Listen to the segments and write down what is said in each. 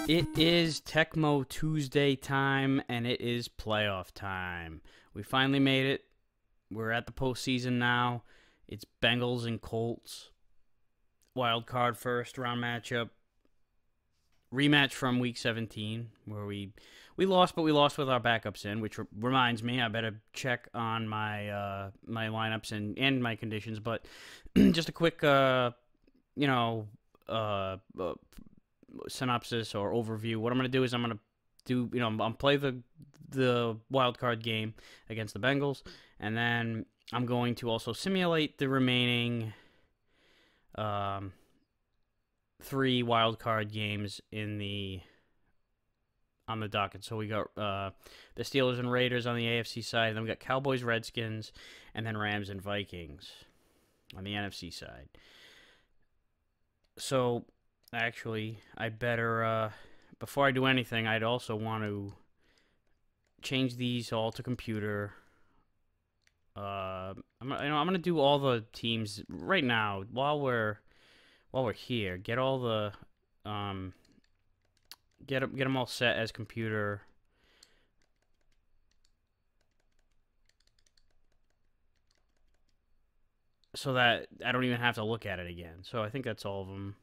It is Tecmo Tuesday time, and it is playoff time. We finally made it. We're at the postseason now. It's Bengals and Colts. Wild card first round matchup. Rematch from Week 17, where we lost, but we lost with our backups in, which reminds me I better check on my my lineups and my conditions. But just a quick, synopsis or overview. What I'm going to do is I'm going to do, I'm play the wild card game against the Bengals, and then I'm going to also simulate the remaining 3 wild card games on the docket. So we got the Steelers and Raiders on the AFC side, and then we got Cowboys, Redskins, and then Rams and Vikings on the NFC side. So actually, I better, before I do anything, I'd also want to change these all to computer. I'm gonna do all the teams right now while we're here. Get all the get them all set as computer. So that I don't even have to look at it again. So I think that's all of them.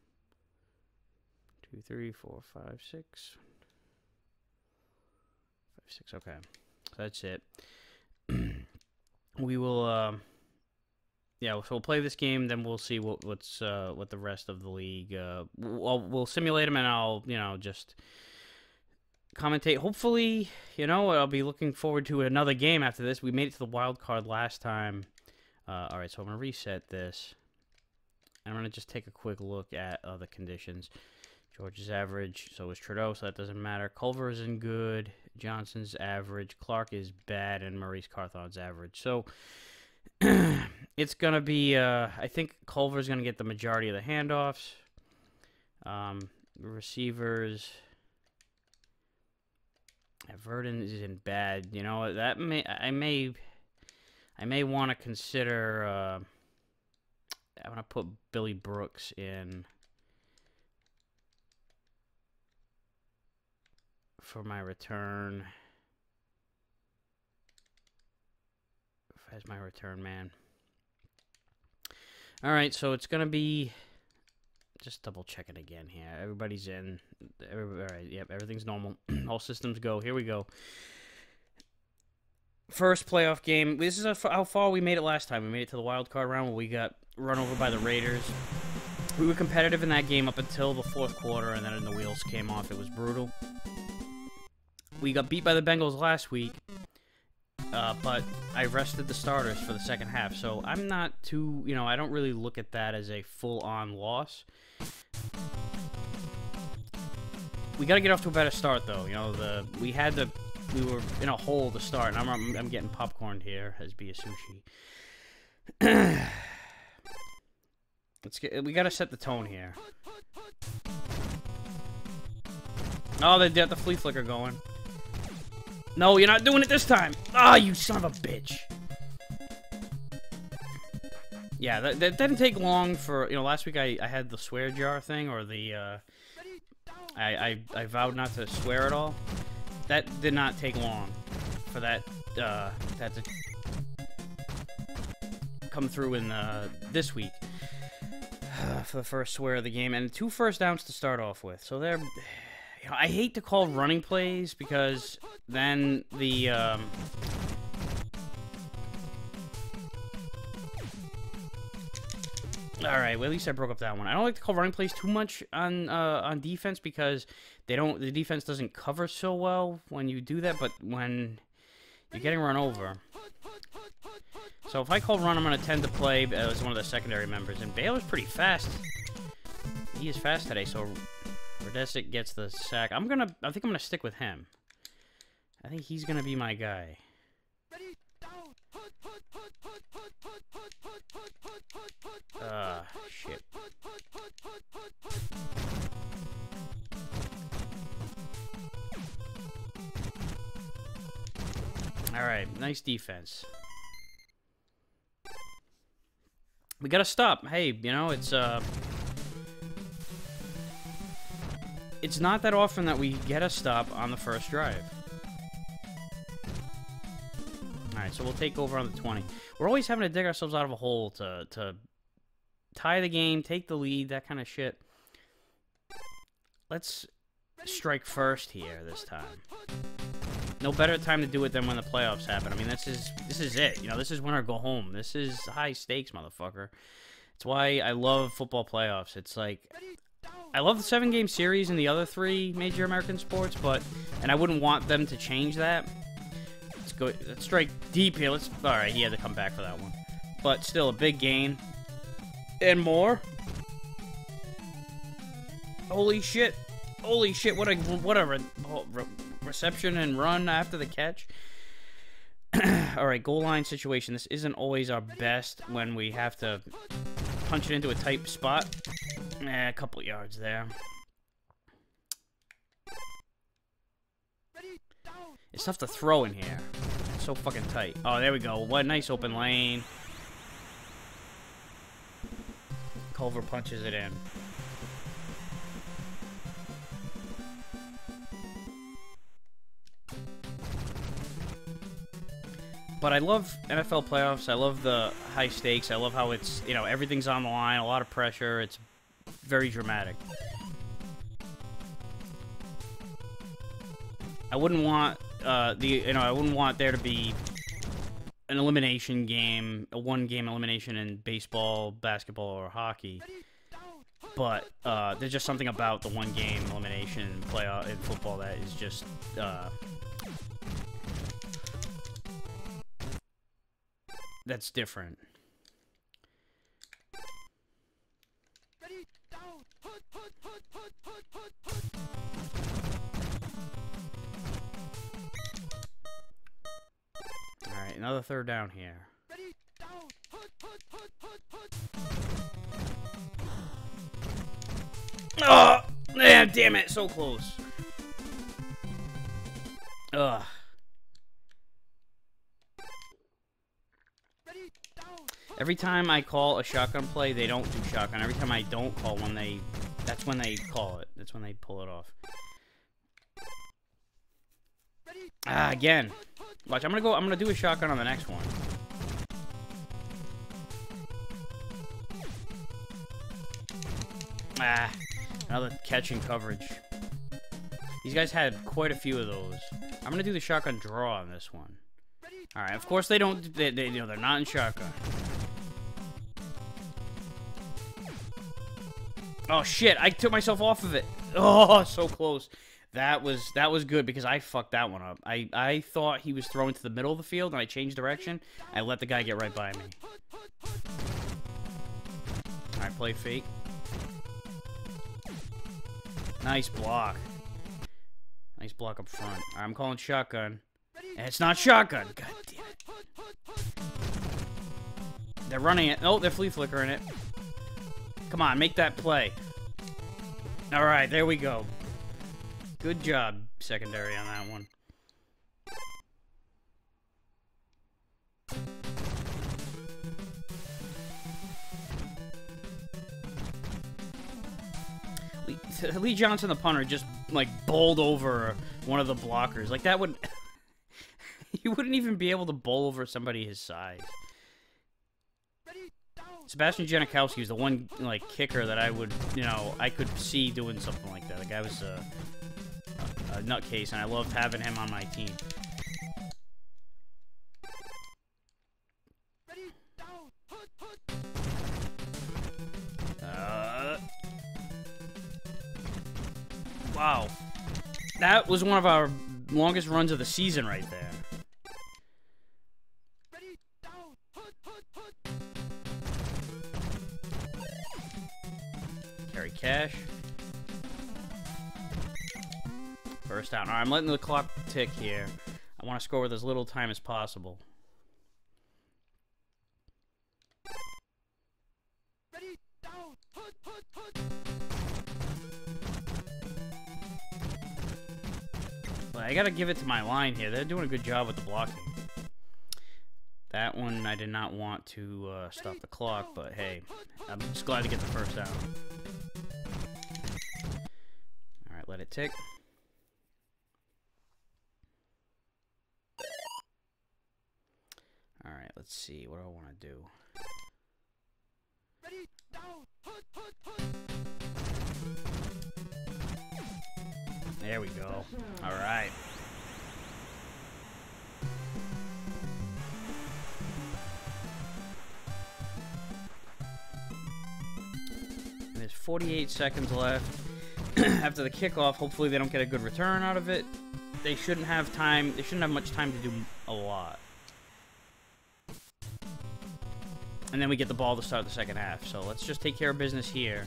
2, 3, 4, 5, 6. 5, 6. Okay, so that's it. We will, so we'll play this game. Then we'll see what the rest of the league. We'll simulate them, and I'll just commentate. Hopefully, I'll be looking forward to another game after this. We made it to the wild card last time. All right, so I'm gonna reset this. I'm gonna just take a quick look at the conditions. George is average, so is Trudeau, so that doesn't matter. Culver isn't good. Johnson's average. Clark is bad, and Maurice Carthon's average. So it's going to be, I think Culver's going to get the majority of the handoffs. Receivers. Verdon isn't bad. That I may want to consider, I'm going to put Billy Brooks in for my return. As my return man. All right, so it's gonna be just double checking again here. Everybody's in. All right, yep, everything's normal. All systems go. Here we go. First playoff game. This is how far we made it last time. We made it to the wild card round where we got run over by the Raiders. We were competitive in that game up until the fourth quarter, and then the wheels came off. It was brutal. We got beat by the Bengals last week, but I rested the starters for the second half, so I'm not too, I don't really look at that as a full-on loss. We got to get off to a better start, though. We were in a hole to start, and I'm getting popcorned here as be a sushi. We got to set the tone here. Oh, they got the flea flicker going. No, you're not doing it this time. Ah, you son of a bitch. Yeah, that didn't take long for, last week I had the swear jar thing, or the, I vowed not to swear at all. That did not take long for that to come through in this week for the first swear of the game, and 2 first downs to start off with. So they're, I hate to call running plays because then the all right, well, at least I broke up that one. I don't like to call running plays too much on defense because the defense doesn't cover so well when you do that, but when you're getting run over. So if I call run, I'm going to tend to play as one of the secondary members, and Baylor's pretty fast. He is fast today, so Redesic gets the sack. I think I'm gonna stick with him. I think he's gonna be my guy. Shit. All right, nice defense. We gotta stop. Hey, it's it's not that often that we get a stop on the first drive. Alright, so we'll take over on the 20. We're always having to dig ourselves out of a hole to tie the game, take the lead, that kind of shit. Let's strike first here this time. No better time to do it than when the playoffs happen. I mean, this is it. You know, this is win or go home. This is high stakes, motherfucker. It's why I love football playoffs. It's like, I love the 7-game series in the other 3 major American sports, and I wouldn't want them to change that. Let's go. Let's strike deep here. All right, he had to come back for that one, but still a big gain and more. Holy shit! Holy shit! What a reception and run after the catch. All right, goal line situation. This isn't always our best when we have to punch it into a tight spot. A couple yards there. It's tough to throw in here. It's so fucking tight. Oh, there we go. What a nice open lane. Culver punches it in. But I love NFL playoffs. I love the high stakes. I love how it's, you know, everything's on the line, a lot of pressure. It's very dramatic. I wouldn't want I wouldn't want there to be an elimination game, a 1-game elimination in baseball, basketball, or hockey. But there's just something about the 1-game elimination in playoff in football that is just that's different. Alright, another third down here. Oh! Damn it, so close. Ugh. Every time I call a shotgun play, they don't do shotgun. Every time I don't call one, that's when they call it. That's when they pull it off. Again. Watch, I'm gonna do a shotgun on the next one. Another catching coverage. These guys had quite a few of those. I'm gonna do the shotgun draw on this one. Alright, of course they don't, you know, they're not in shotgun. Oh shit, I took myself off of it. Oh, so close. That was good because I fucked that one up. I thought he was throwing to the middle of the field and I changed direction. I let the guy get right by me. Alright, play fake. Nice block. Nice block up front. Alright, I'm calling shotgun. And it's not shotgun. God damn it. They're running it. Oh, they're flea flickering it. Come on, make that play. Alright, there we go. Good job, secondary, on that one. Lee Johnson, the punter, just, like, bowled over one of the blockers. Like, that would... You wouldn't even be able to bowl over somebody his size. Sebastian Janikowski was the one, like, kicker that I would, you know, I could see doing something like that. The guy was a nutcase, and I loved having him on my team. Wow. That was one of our longest runs of the season right there. Carry cash. First down. Alright, I'm letting the clock tick here. I want to score with as little time as possible. But I gotta give it to my line here. They're doing a good job with the blocking. That one, I did not want to stop the clock, but hey, I'm just glad to get the first down. Alright, let Let it tick. All right, let's see. What do I want to do? Ready, down, put. There we go. All right. And there's 48 seconds left after the kickoff. Hopefully they don't get a good return out of it. They shouldn't have time. They shouldn't have much time to do a lot. And then we get the ball to start the second half. So let's just take care of business here.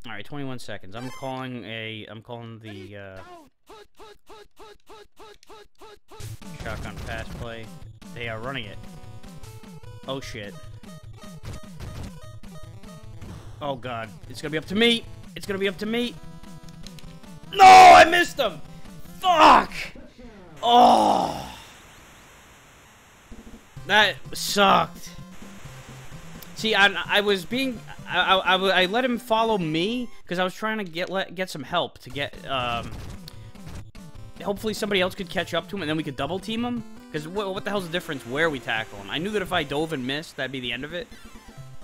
All right, 21 seconds. I'm calling the shotgun pass play. They are running it. Oh shit. Oh god, it's gonna be up to me. It's gonna be up to me. No, I missed him. Fuck. Oh. That sucked. See, I was being... I let him follow me because I was trying to get some help to get... hopefully somebody else could catch up to him and then we could double team him. Because what the hell's the difference where we tackle him? I knew that if I dove and missed, that'd be the end of it.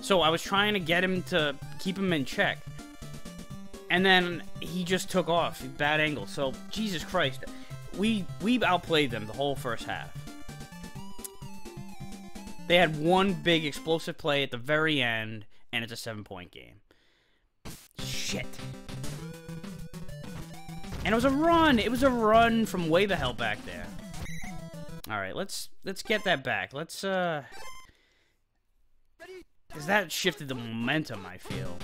So I was trying to get him to keep him in check. And then he just took off. Bad angle. So, Jesus Christ. We outplayed them the whole first half. They had one big explosive play at the very end, and it's a 7-point game. Shit. And it was a run. It was a run from way the hell back there. All right, let's get that back. Let's because that shifted the momentum, I feel.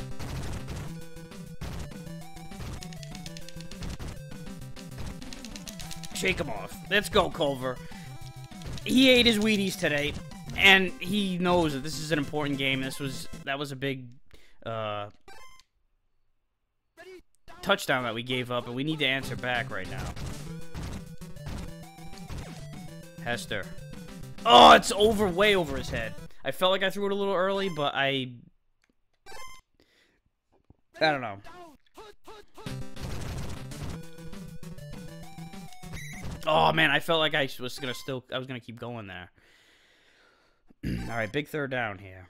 Shake him off. Let's go, Culver. He ate his Wheaties today. And he knows that this is an important game. That was a big touchdown that we gave up, and we need to answer back right now. Hester. Oh, it's way over his head. I felt like I threw it a little early, but I don't know. Oh man, I felt like I was gonna keep going there. Alright, big third down here.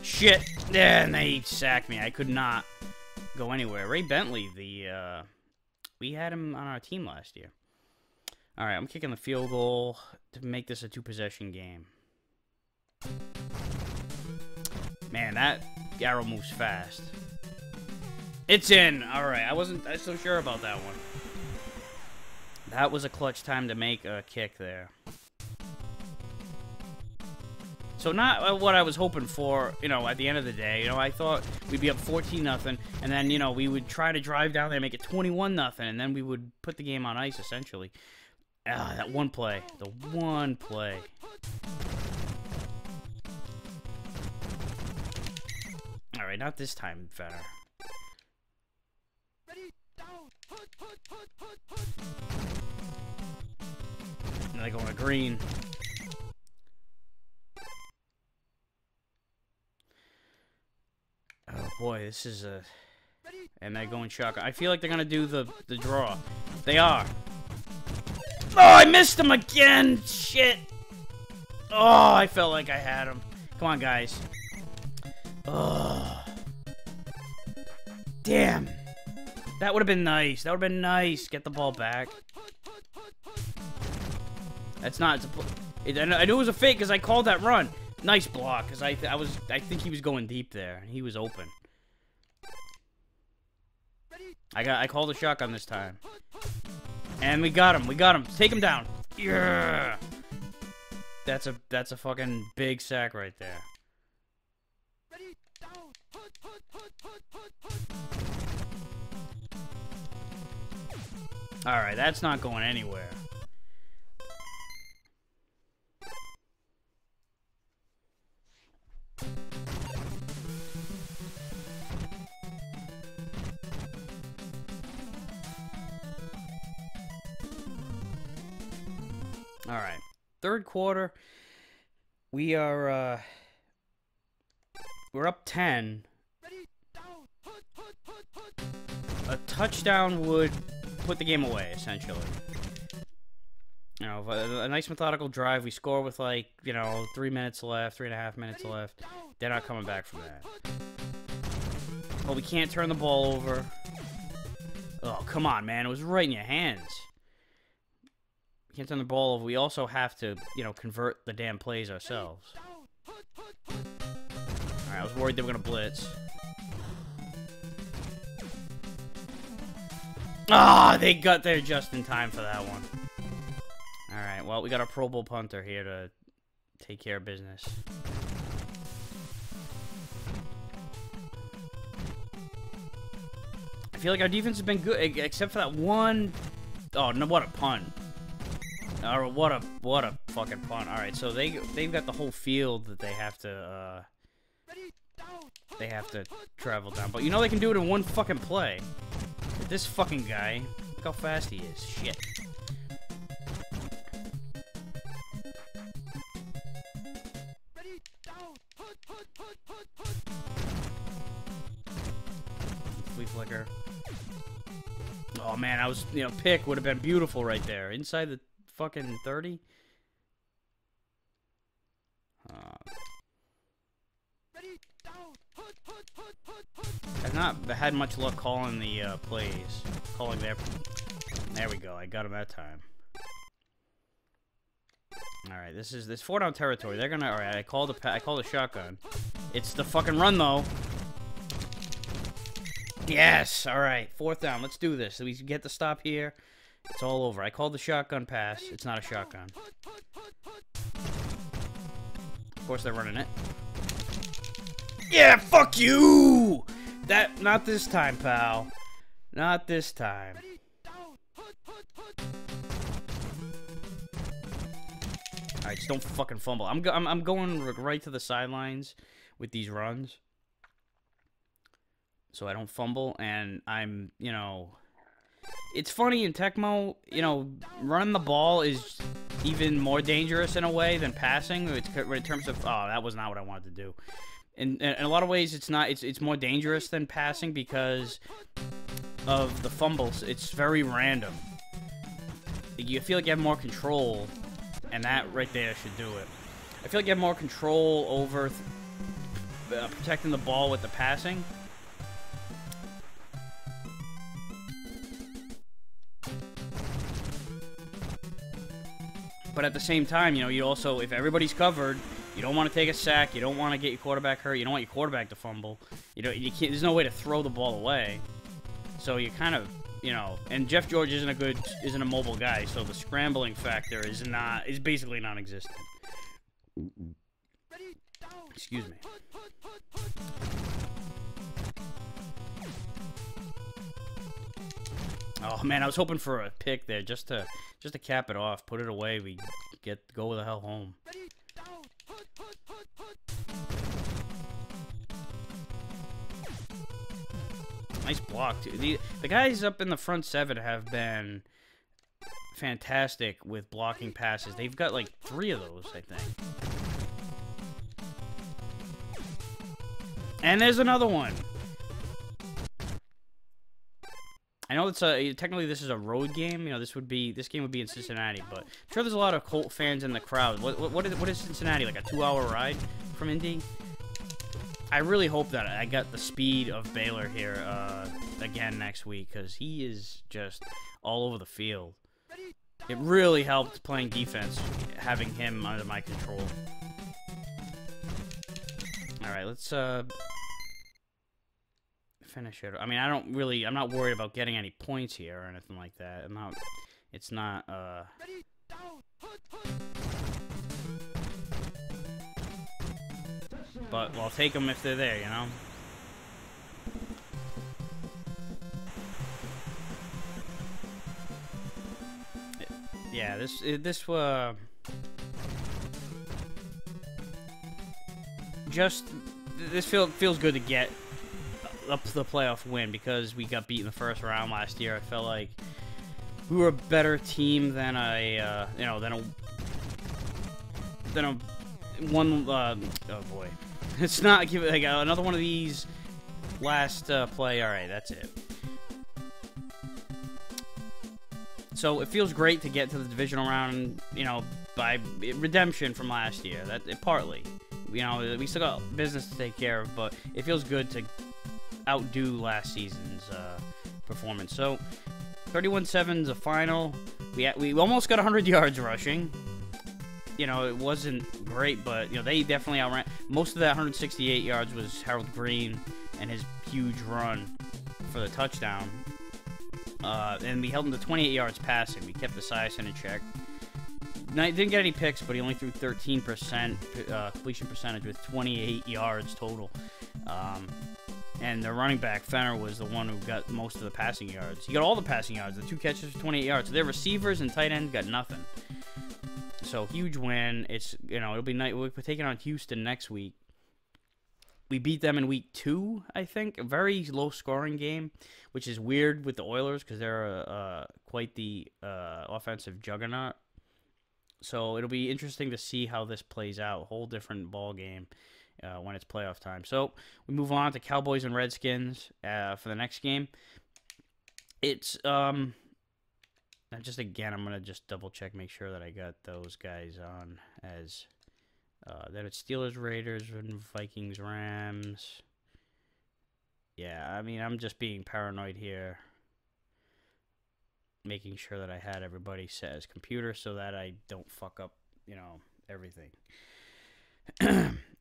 Shit! Yeah, and they sacked me. I could not go anywhere. Ray Bentley, we had him on our team last year. Alright, I'm kicking the field goal to make this a 2-possession game. Man, that arrow moves fast. It's in! Alright, I wasn't so sure about that one. That was a clutch time to make a kick there. So not what I was hoping for, you know, at the end of the day. You know, I thought we'd be up 14-0, and then, you know, we would try to drive down there and make it 21-0, and then we would put the game on ice, essentially. Ah, that one play. The one play. All right, not this time, Fenner. And they go on a green. Oh boy, this is a... And they're going shotgun. I feel like they're gonna do the draw. They are. Oh, I missed him again! Shit! Oh, I felt like I had him. Come on, guys. Oh. Damn. That would have been nice. That would have been nice. Get the ball back. That's not... I knew it was a fake because I called that run. Nice block, because I think he was going deep there, and he was open. I called a shotgun this time. And we got him, Take him down. Yeah. That's a fucking big sack right there. Alright, that's not going anywhere. All right, third quarter. We are We're up 10. A touchdown would put the game away, essentially. You know, a nice methodical drive. We score with, like, you know, 3 minutes left, 3.5 minutes left. They're not coming back from that. But we can't turn the ball over. Oh, come on, man. It was right in your hands. We can't turn the ball over. We also have to, you know, convert the damn plays ourselves. Alright, I was worried they were going to blitz. Ah, they got there just in time for that one. Alright, well, we got a Pro Bowl punter here to take care of business. I feel like our defense has been good, except for that one... Oh, no, what a punt. Or what a fucking punt. Alright, so they've got the whole field that they have to travel down. But you know they can do it in one fucking play. This fucking guy, look how fast he is. Shit. Flea flicker. Oh man, I was, you know, pick would have been beautiful right there. Inside the fucking 30. I've not had much luck calling the plays. Calling their... There we go. I got him that time. Alright, this 4-down territory. They're gonna... Alright, I called a shotgun. It's the fucking run, though. Yes! Alright, 4th down. Let's do this. So we get the stop here. It's all over. I called the shotgun pass. It's not a shotgun. Of course, they're running it. Yeah, fuck you! Not this time, pal. Not this time. Alright, just don't fucking fumble. I'm going right to the sidelines with these runs. So I don't fumble, and I'm, you know... It's funny, in Tecmo, you know, running the ball is even more dangerous in a way than passing. In terms of, oh, that was not what I wanted to do. In a lot of ways, it's more dangerous than passing because of the fumbles. It's very random. You feel like you have more control, and that right there should do it. I feel like you have more control over protecting the ball with the passing. But at the same time, you know, you also, if everybody's covered, you don't want to take a sack. You don't want to get your quarterback hurt. You don't want your quarterback to fumble. You can't. There's no way to throw the ball away. So you kind of, you know. And Jeff George isn't a mobile guy. So the scrambling factor is basically non-existent. Excuse me. Oh man, I was hoping for a pick there just to cap it off, put it away. We go the hell home. Nice block too. The guys up in the front 7 have been fantastic with blocking passes. They've got like 3 of those, I think. And there's another one. I know it's technically this is a road game. You know, this game would be in Cincinnati, but I'm sure there's a lot of Colt fans in the crowd. What is Cincinnati, like a 2-hour ride from Indy? I really hope that I got the speed of Baylor here again next week, because he is just all over the field. It really helped playing defense, having him under my control. All right, let's finish it. I mean, I'm not worried about getting any points here or anything like that. It's not, but I'll take them if they're there, you know? Yeah, this feels good to get up to the playoff win, because we got beat in the first round last year. I felt like we were a better team than a one. Oh boy, it's not. I got another one of these. Last play. All right, that's it. So it feels great to get to the divisional round. You know, by redemption from last year. Partly. You know, we still got business to take care of, but it feels good to outdo last season's performance. So 31-7's a final. We almost got 100 yards rushing. You know, it wasn't great, but you know they definitely outran. Most of that 168 yards was Harold Green and his huge run for the touchdown. And we held him to 28 yards passing. We kept the Esiason in check. Didn't get any picks, but he only threw 13% completion percentage with 28 yards total. And the running back, Fenner, was the one who got most of the passing yards. He got all the passing yards, the 2 catches for 28 yards. So their receivers and tight ends got nothing. So huge win. It's, you know, it'll be nice. We're taking on Houston next week. We beat them in week 2, I think. A very low-scoring game, which is weird with the Oilers because they're quite the offensive juggernaut. So it'll be interesting to see how this plays out. A whole different ball game when it's playoff time. So we move on to Cowboys and Redskins for the next game. It's just again, I'm gonna just double check, make sure that I got those guys on as. Then it's Steelers, Raiders, and Vikings, Rams. Yeah, I mean, I'm just being paranoid here. Making sure that I had everybody set as computer so that I don't fuck up, you know, everything.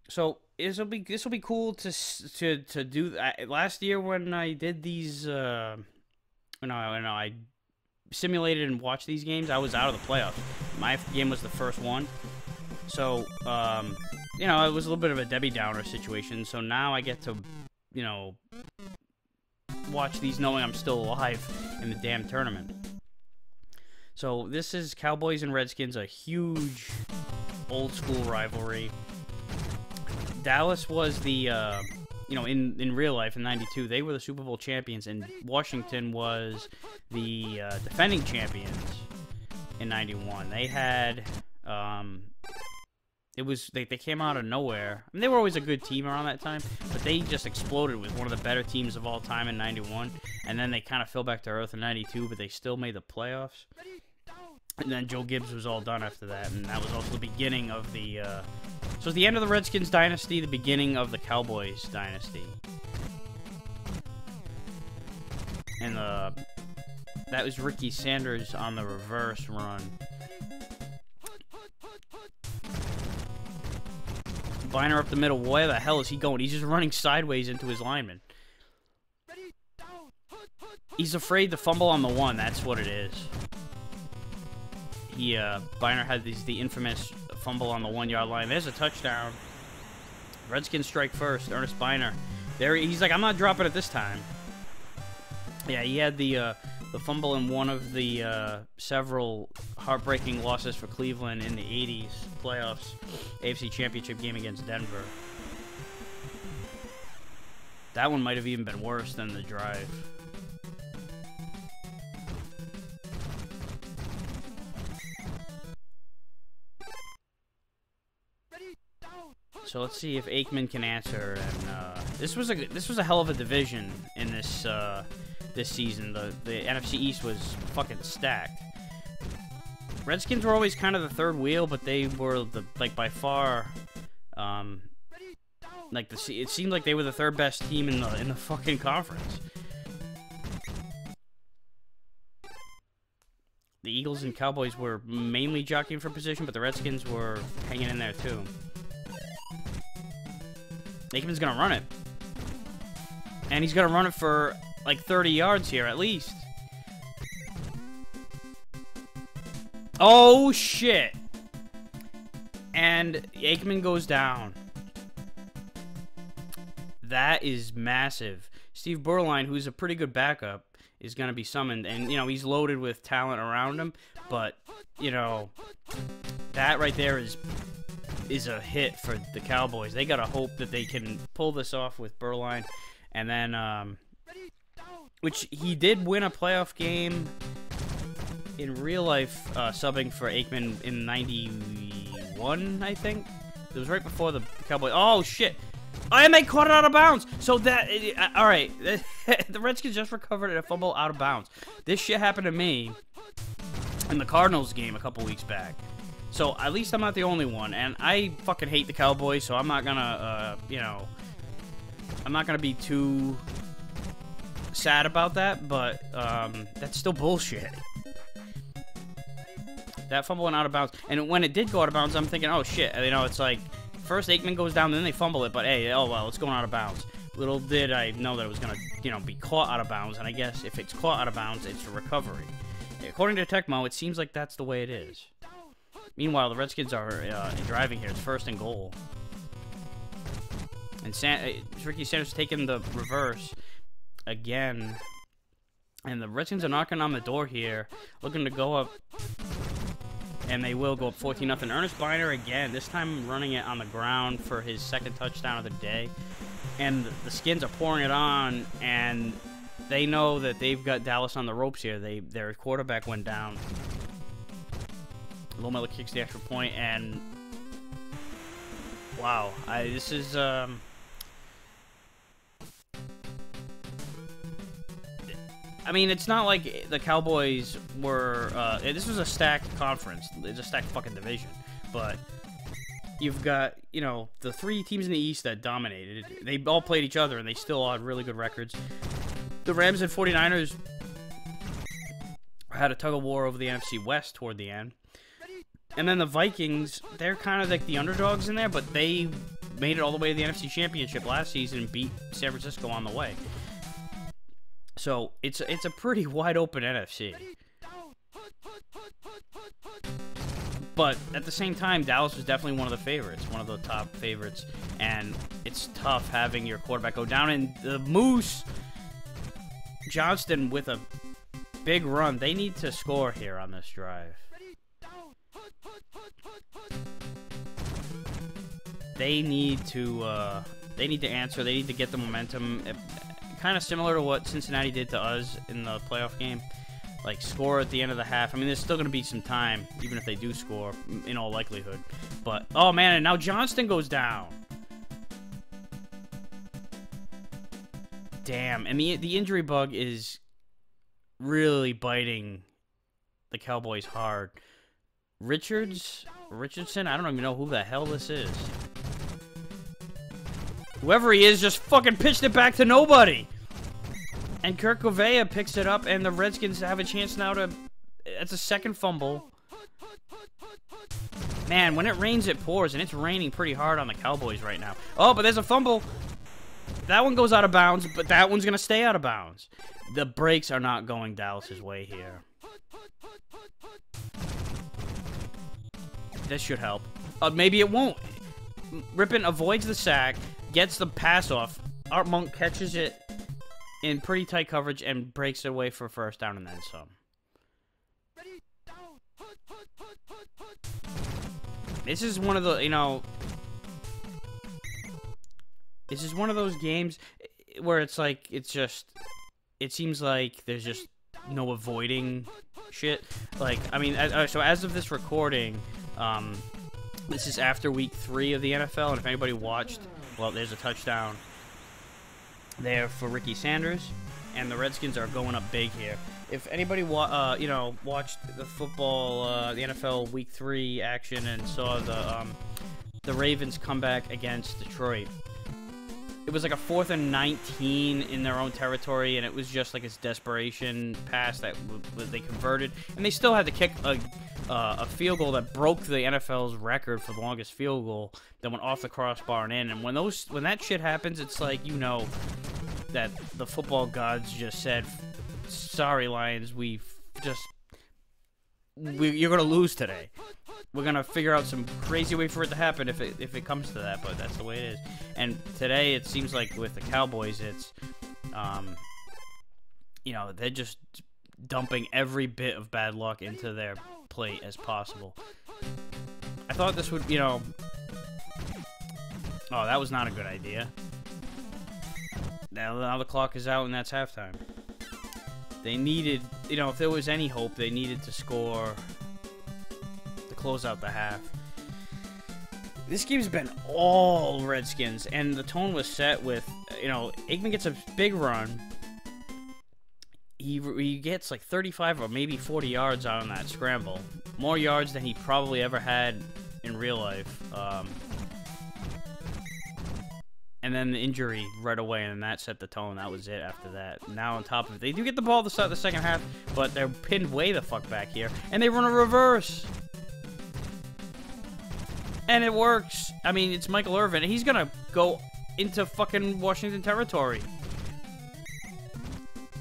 So this will be cool to do. Last year when I did these, I simulated and watched these games, I was out of the playoffs. My game was the first one. So, you know, it was a little bit of a Debbie Downer situation. So now I get to, you know, watch these knowing I'm still alive in the damn tournament. So this is Cowboys and Redskins, a huge old school rivalry. Dallas was the, you know, in real life in '92, they were the Super Bowl champions, and Washington was the defending champions in '91. They had, they came out of nowhere. I mean, they were always a good team around that time, but they just exploded with one of the better teams of all time in '91, and then they kind of fell back to earth in '92, but they still made the playoffs. And then Joe Gibbs was all done after that, and that was also the beginning of the, so it's the end of the Redskins dynasty, the beginning of the Cowboys dynasty. And that was Ricky Sanders on the reverse run. Biner up the middle. Where the hell is he going? He's just running sideways into his lineman. He's afraid to fumble on the 1. That's what it is. Biner had the infamous fumble on the 1-yard line. There's a touchdown. Redskins strike first. Ernest Biner. There, he's like, I'm not dropping it this time. Yeah, he had the fumble in one of the several heartbreaking losses for Cleveland in the '80s playoffs, AFC Championship game against Denver. That one might have even been worse than the drive. So let's see if Aikman can answer. And this was a hell of a division in this this season. The NFC East was fucking stacked. Redskins were always kind of the third wheel, but they were by far it seemed like they were the third best team in the fucking conference. The Eagles and Cowboys were mainly jockeying for position, but the Redskins were hanging in there too. Aikman's gonna run it. And he's gonna run it for like 30 yards here at least. Oh shit. And Aikman goes down. That is massive. Steve Berline, who's a pretty good backup, is gonna be summoned, and you know, he's loaded with talent around him, but you know, that right there is a hit for the Cowboys. They gotta hope that they can pull this off with Berline, and then which he did win a playoff game in real life, subbing for Aikman in '91, I think. It was right before the Cowboys. Oh, shit. And they caught it out of bounds. So that, all right. The Redskins just recovered a fumble out of bounds. This shit happened to me in the Cardinals game a couple weeks back. So at least I'm not the only one. And I fucking hate the Cowboys, so I'm not gonna, you know, I'm not gonna be too sad about that. But that's still bullshit. That fumble went out of bounds. And when it did go out of bounds, I'm thinking, oh shit. You know, it's like, first AIKMAN goes down, then they fumble it. But hey, oh well, it's going out of bounds. Little did I know that it was gonna, you know, be caught out of bounds. And I guess if it's caught out of bounds, it's a recovery. According to Tecmo, it seems like that's the way it is. Meanwhile, the Redskins are driving here. It's 1st and goal. And Ricky Sanders taking the reverse again. And the Redskins are knocking on the door here, looking to go up. And they will go up 14-0. Ernest Biner again, this time running it on the ground for his 2nd touchdown of the day. And the Skins are pouring it on, and they know that they've got Dallas on the ropes here. Their quarterback went down. Low Miller kicks the extra point, and wow, this is I mean, it's not like the Cowboys were. This was a stacked conference. It's a stacked fucking division, but you've got, you know, the 3 teams in the East that dominated. They all played each other, and they still had really good records. The Rams and 49ers had a tug-of-war over the NFC West toward the end. And then the Vikings, they're kind of like the underdogs in there, but they made it all the way to the NFC Championship last season and beat San Francisco on the way. So it's a pretty wide-open NFC. But at the same time, Dallas was definitely one of the favorites, one of the top favorites. And it's tough having your quarterback go down. And the Moose, Johnston with a big run. They need to score here on this drive. They need to answer. They need to get the momentum. Kind of similar to what Cincinnati did to us in the playoff game. Like, score at the end of the half. I mean, there's still going to be some time, even if they do score, in all likelihood. But, oh man, and now Johnston goes down. Damn. And the injury bug is really biting the Cowboys hard. Richardson? I don't even know who the hell this is. Whoever he is just fucking pitched it back to nobody. And Kirk Govea picks it up, and the Redskins have a chance now to... It's a 2nd fumble. Man, when it rains, it pours, and it's raining pretty hard on the Cowboys right now. Oh, but there's a fumble. That one goes out of bounds, but that one's going to stay out of bounds. The brakes are not going Dallas's way here. This should help. Maybe it won't. Rippon avoids the sack, gets the pass off. Art Monk catches it in pretty tight coverage and breaks it away for 1st down and then some. This is one of the, you know... This is one of those games where it's like, it's just... It seems like there's just no avoiding shit. Like, I mean, so as of this recording... this is after week 3 of the NFL, and if anybody watched, well, there's a touchdown there for Ricky Sanders, and the Redskins are going up big here. If anybody you know, watched the football, the NFL week 3 action and saw the Ravens come back against Detroit, it was like a 4th and 19 in their own territory, and it was just like this desperation pass that they converted, and they still had to kick a field goal that broke the NFL's record for the longest field goal that went off the crossbar and in. And when that shit happens, it's like, you know, that the football gods just said, "Sorry, Lions, you're gonna lose today. We're gonna figure out some crazy way for it to happen if it comes to that, but that's the way it is." And today it seems like with the Cowboys, it's you know, they're just dumping every bit of bad luck into their plate as possible. I thought this would, you know... Oh, that was not a good idea. Now the clock is out and that's halftime. They needed, you know, if there was any hope, they needed to score to close out the half. This game's been all Redskins, and the tone was set with, you know, AIKMAN gets a big run. He gets like 35 or maybe 40 yards out on that scramble. More yards than he probably ever had in real life. And then the injury right away, and that set the tone. That was it after that. Now on top of it, they do get the ball to start the second half, but they're pinned way the fuck back here. And they run a reverse. And it works. I mean, it's Michael Irvin. He's going to go into fucking Washington territory.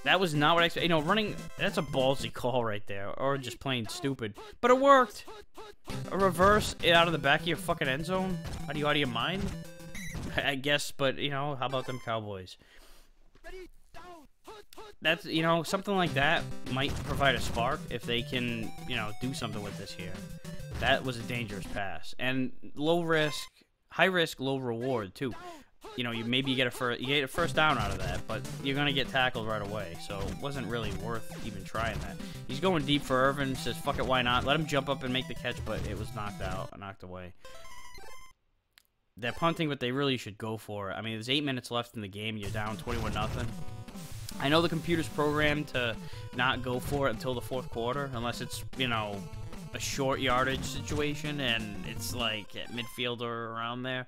That was not what I expected. You know, running, that's a ballsy call right there. Or just plain stupid. But it worked. A reverse out of the back of your fucking end zone? Are you out of your mind? I guess, but, you know, how about them Cowboys? That's, you know, something like that might provide a spark if they can, you know, do something with this here. That was a dangerous pass. And low risk, high risk, low reward, too. You know, you get a first down out of that, but you're going to get tackled right away. So it wasn't really worth even trying that. He's going deep for Irvin, says, fuck it, why not? Let him jump up and make the catch, but it was knocked away. They're punting, but they really should go for it. I mean, there's 8 minutes left in the game. You're down 21-0. I know the computer's programmed to not go for it until the fourth quarter, unless it's, you know, a short yardage situation, and it's like at midfield or around there.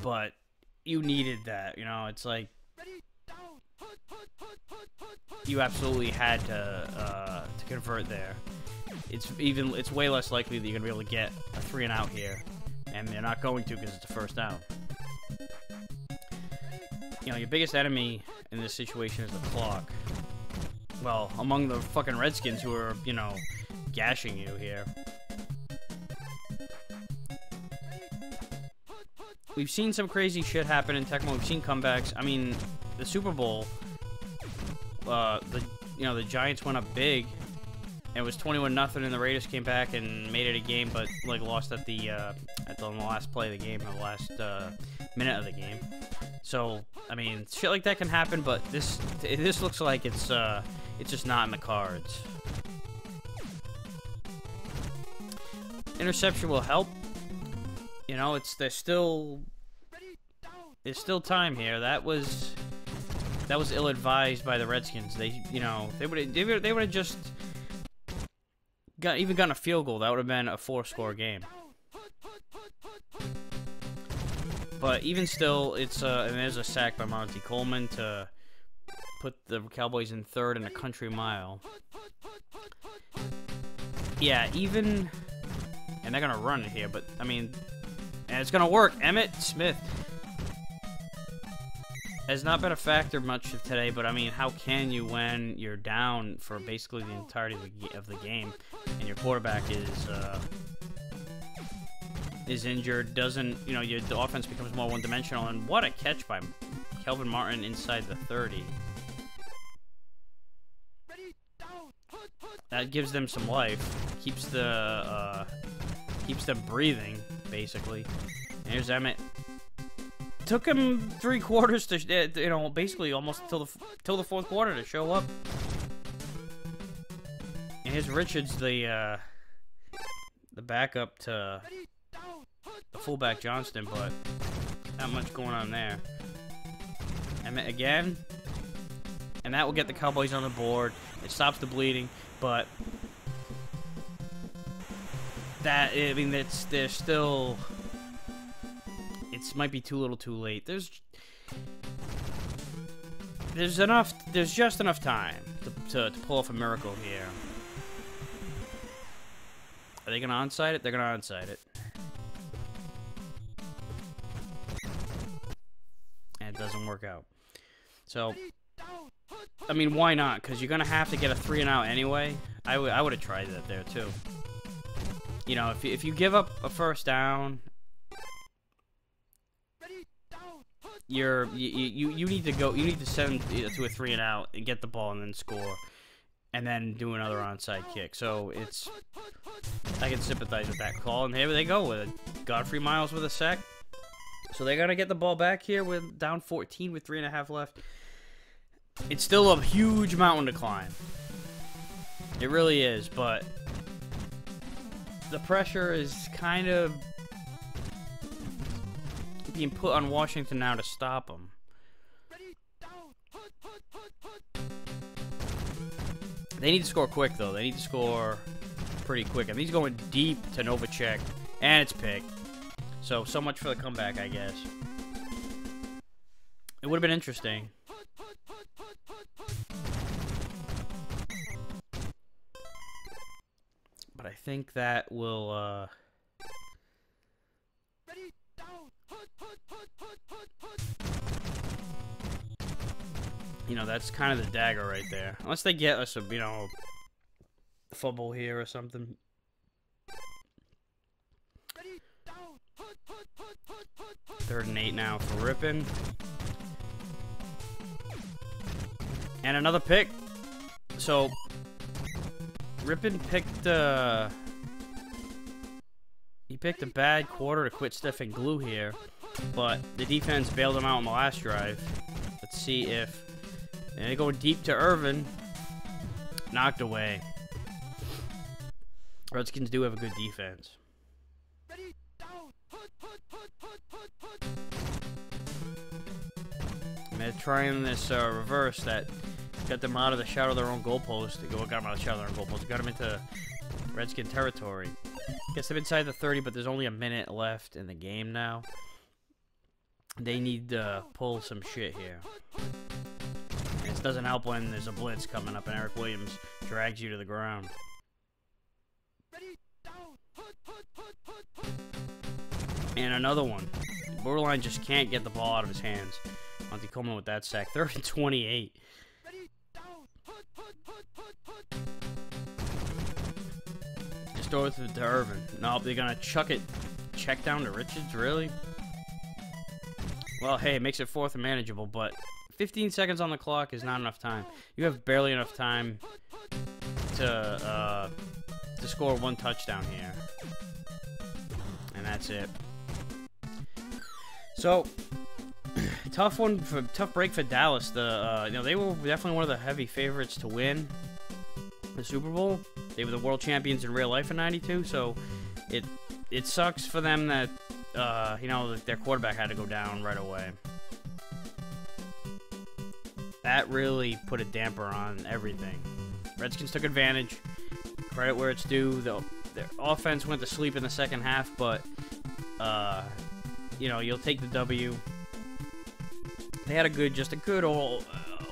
But you needed that, you know, it's like you absolutely had to convert there. It's way less likely that you're gonna be able to get a 3-and-out here, and they're not going to because it's a first down. You know, your biggest enemy in this situation is the clock. Well, among the fucking Redskins who are, you know, gashing you here. We've seen some crazy shit happen in Tecmo. We've seen comebacks. I mean, the Super Bowl, the Giants went up big. And it was 21-0, and the Raiders came back and made it a game, but like lost at the last play of the game, the last minute of the game. So I mean, shit like that can happen, but this looks like it's just not in the cards. Interception will help. You know, there's still time here. That was ill-advised by the Redskins. They would have just gotten a field goal. That would have been a 4-score game. But even still, and there's a sack by MONTE COLEMAN to put the Cowboys in third in a country mile. Yeah, and they're gonna run it here, but I mean, and it's gonna work. Emmitt Smith has not been a factor much of today, but I mean, how can you when you're down for basically the entirety of the game, and your quarterback is injured? The offense becomes more one-dimensional. And what a catch by Kelvin Martin inside the 30. That gives them some life, keeps them breathing basically. And here's Emmitt. Took him 3 quarters to, basically almost till the fourth quarter to show up. And here's Richards, the backup to the fullback Johnston, but not much going on there. Emmitt again, and that will get the Cowboys on the board. It stops the bleeding, but there's still. It might be too little, too late. There's just enough time to pull off a miracle here. Are they gonna onside it? They're gonna onside it. And it doesn't work out. So, I mean, why not? Because you're gonna have to get a 3-and-out anyway. I would have tried that there too. You know, if you give up a first down, you need to send to a 3-and-out and get the ball and then score, and then do another onside kick. So I can sympathize with that call. And here they go with it. Godfrey Miles with a sack. So they gotta get the ball back here with down 14 with 3.5 left. It's still a huge mountain to climb. It really is, but the pressure is kind of being put on Washington now to stop them. They need to score quick, though. They need to score pretty quick. And he's going deep to Novacek, and it's picked. So much for the comeback, I guess. It would have been interesting. But I think that will, you know, that's kind of the dagger right there. Unless they get us a, you know, fumble here or something. Third and 8 now for Rippin. And another pick. So, Rippin picked, he picked a bad quarter to quit stiff and glue here. But the defense bailed him out on the last drive. Let's see if... And they go deep to Irvin. Knocked away. Redskins do have a good defense. And they're trying this reverse that got them out of the shadow of their own goalpost. Got them out of the shadow of their own goalpost. Got them into Redskin territory. Guess they're inside the 30, but there's only a minute left in the game now. They need to pull some shit here. And this doesn't help when there's a blitz coming up and Eric Williams drags you to the ground. And another one. Borderline just can't get the ball out of his hands. Monte Coleman with that sack. 3rd and 28. Just throw it to Irvin. Nope, they're gonna chuck it. Check down to Richards, really? Well, hey, it makes it 4th and manageable, but 15 seconds on the clock is not enough time. You have barely enough time to score 1 touchdown here. And that's it. So, tough break for Dallas. You know, they were definitely one of the heavy favorites to win the Super Bowl. They were the world champions in real life in '92, so it sucks for them that you know, their quarterback had to go down right away. That really put a damper on everything. Redskins took advantage. Credit where it's due. Their offense went to sleep in the second half, but you know, you'll take the W. They had just a good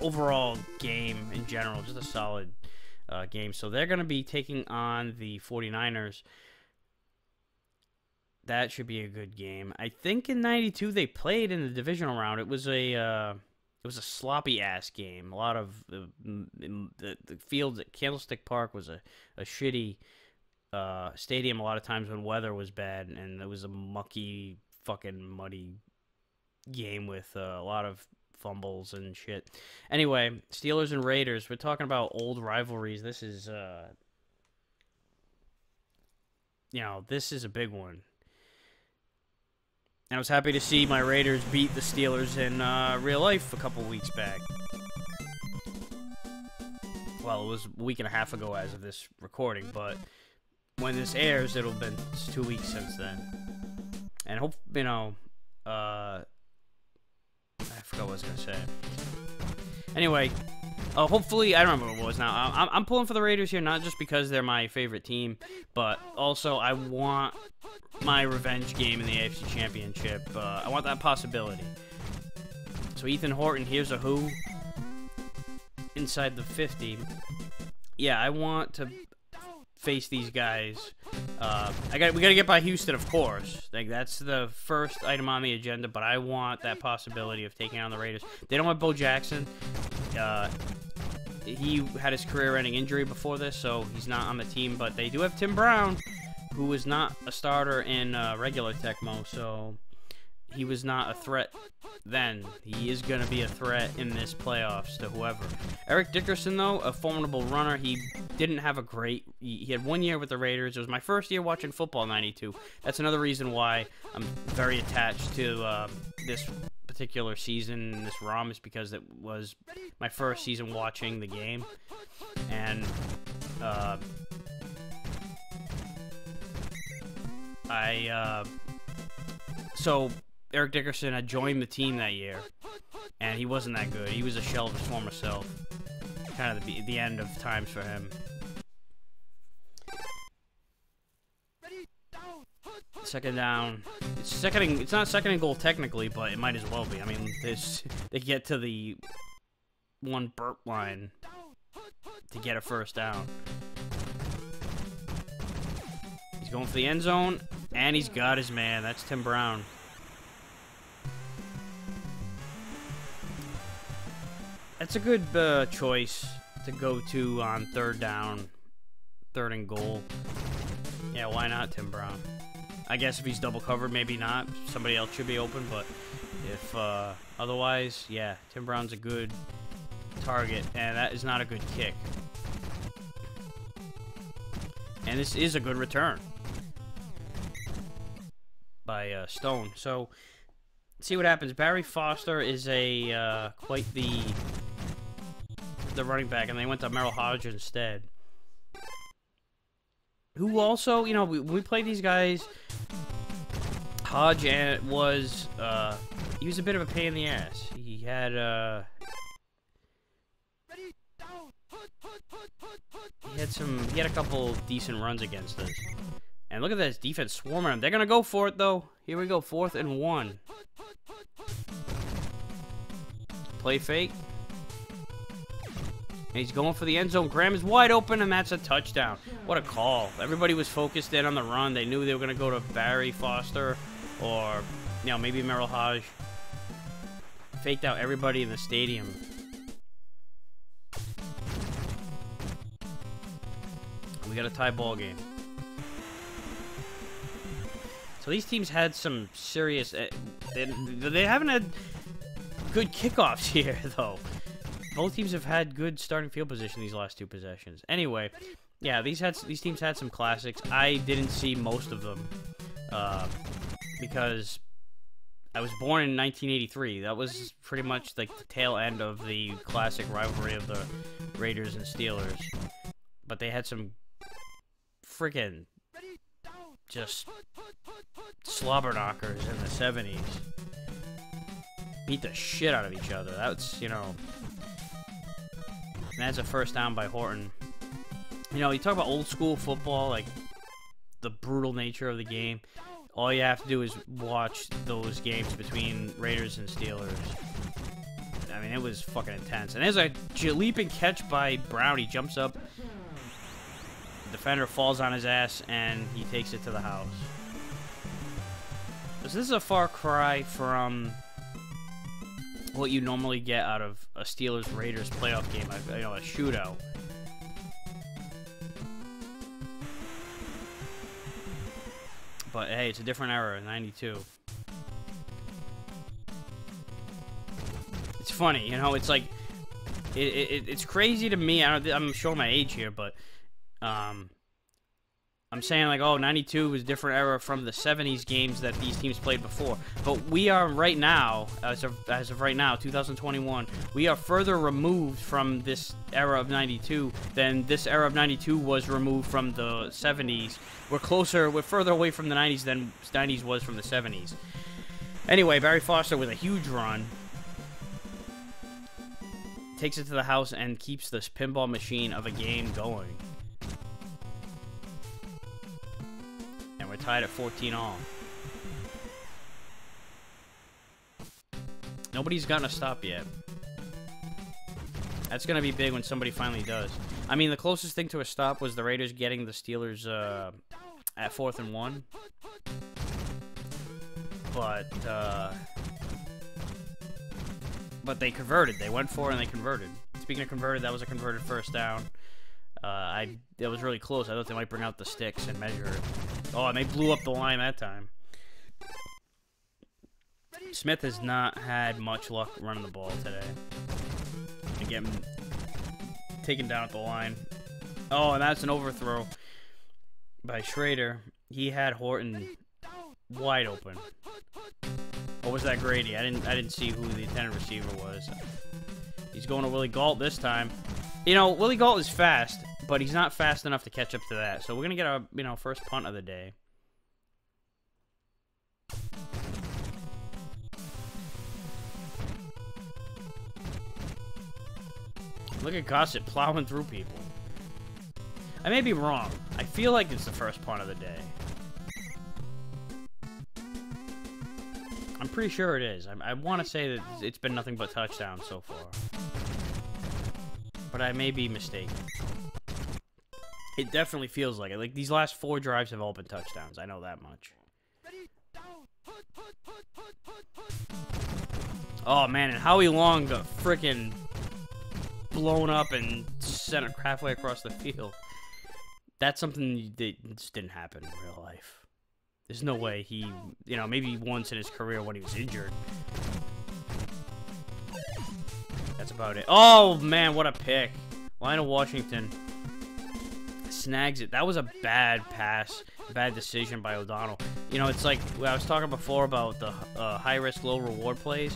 overall game in general, just a solid game. So they're going to be taking on the 49ers. That should be a good game. I think in '92 they played in the divisional round. It was a sloppy ass game. A lot of the fields at Candlestick Park was a shitty stadium. A lot of times when weather was bad, and it was a mucky, fucking muddy game with a lot of fumbles and shit. Anyway, Steelers and Raiders. We're talking about old rivalries. This is you know, this is a big one. And I was happy to see my Raiders beat the Steelers in real life a couple weeks back. Well, it was a week and a half ago as of this recording, but when this airs, it'll have been 2 weeks since then. And hope, you know, I forgot what I was going to say. Anyway, hopefully, I don't remember what it was now. I'm pulling for the Raiders here, not just because they're my favorite team, but also I want my revenge game in the AFC Championship. I want that possibility. So Ethan Horton, here's a who. Inside the 50. Yeah, I want to face these guys. We gotta get by Houston, of course. Like, that's the first item on the agenda, but I want that possibility of taking on the Raiders. They don't have Bo Jackson. He had his career-ending injury before this, so he's not on the team, but they do have Tim Brown, who was not a starter in regular Tecmo, so he was not a threat then. He is going to be a threat in this playoffs to whoever. Eric Dickerson, though, a formidable runner. He didn't have a great... He had 1 year with the Raiders. It was my first year watching football in '92. That's another reason why I'm very attached to this particular season, this ROM, is because it was my first season watching the game. And... So Eric Dickerson had joined the team that year, and he wasn't that good. He was a shell of his former self. Kind of the end of times for him. Second down. It's not second and goal technically, but it might as well be. I mean, they get to the one burp line to get a first down. He's going for the end zone, and he's got his man. That's Tim Brown. That's a good choice to go to on third down, third and goal. Yeah, why not Tim Brown? I guess if he's double covered, maybe not. Somebody else should be open, but if otherwise, yeah, Tim Brown's a good target, and that is not a good kick. And this is a good return by Stone. So, let's see what happens. Barry Foster is a quite the running back, and they went to Merrill Hodge instead. Who also, you know, we played these guys. Hodge was he was a bit of a pain in the ass. He had he had a couple decent runs against us. And look at this defense swarming him. They're gonna go for it though. Here we go, 4th and 1. Play fake. And he's going for the end zone. Graham is wide open, and that's a touchdown. What a call. Everybody was focused in on the run. They knew they were going to go to Barry Foster or, you know, maybe Merrill Hodge. Faked out everybody in the stadium. We got a tie ball game. So these teams had some serious... They haven't had good kickoffs here, though. Both teams have had good starting field position these last 2 possessions. Anyway, yeah, these teams had some classics. I didn't see most of them because I was born in 1983. That was pretty much like the tail end of the classic rivalry of the Raiders and Steelers. But they had some freaking just slobber knockers in the 70s. Beat the shit out of each other. That's, you know... And that's a first down by Horton. You know, you talk about old school football, like the brutal nature of the game. All you have to do is watch those games between Raiders and Steelers. I mean, it was fucking intense. And there's a leaping catch by Brown. He jumps up. The defender falls on his ass, and he takes it to the house. So this is a far cry from what you normally get out of a Steelers-Raiders playoff game, you know, a shootout. But hey, it's a different era, 92. It's funny, you know, it's like, it's crazy to me. I'm showing my age here, but I'm saying like, oh, 92 was a different era from the 70s games that these teams played before. But we are right now, as of right now, 2021, we are further removed from this era of 92 than this era of 92 was removed from the 70s. We're further away from the 90s than 90s was from the 70s. Anyway, Barry Foster with a huge run. Takes it to the house and keeps this pinball machine of a game going. We're tied at 14-all. Nobody's gotten a stop yet. That's going to be big when somebody finally does. I mean, the closest thing to a stop was the Raiders getting the Steelers at 4th and 1. But they converted. They went for it and they converted. Speaking of converted, that was a converted first down. That was really close. I thought they might bring out the sticks and measure it. Oh, and they blew up the line that time. Smith has not had much luck running the ball today. Again, taken down at the line. Oh, and that's an overthrow by Schrader. He had Horton wide open. Or was that Grady? I didn't see who the intended receiver was. He's going to Willie Gault this time. You know, Willie Gault is fast, but he's not fast enough to catch up to that. So we're going to get our, you know, first punt of the day. Look at Gossett plowing through people. I may be wrong. I feel like it's the first punt of the day. I'm pretty sure it is. I want to say that it's been nothing but touchdowns so far. But I may be mistaken. It definitely feels like it. Like, these last 4 drives have all been touchdowns. I know that much. Oh, man, and Howie Long got freaking blown up and sent it halfway across the field. That's something that just didn't happen in real life. There's no way he, you know, maybe once in his career when he was injured. That's about it. Oh, man, what a pick. Lionel Washington snags it. That was a bad pass, bad decision by O'Donnell. You know, it's like I was talking before about the high-risk, low-reward plays,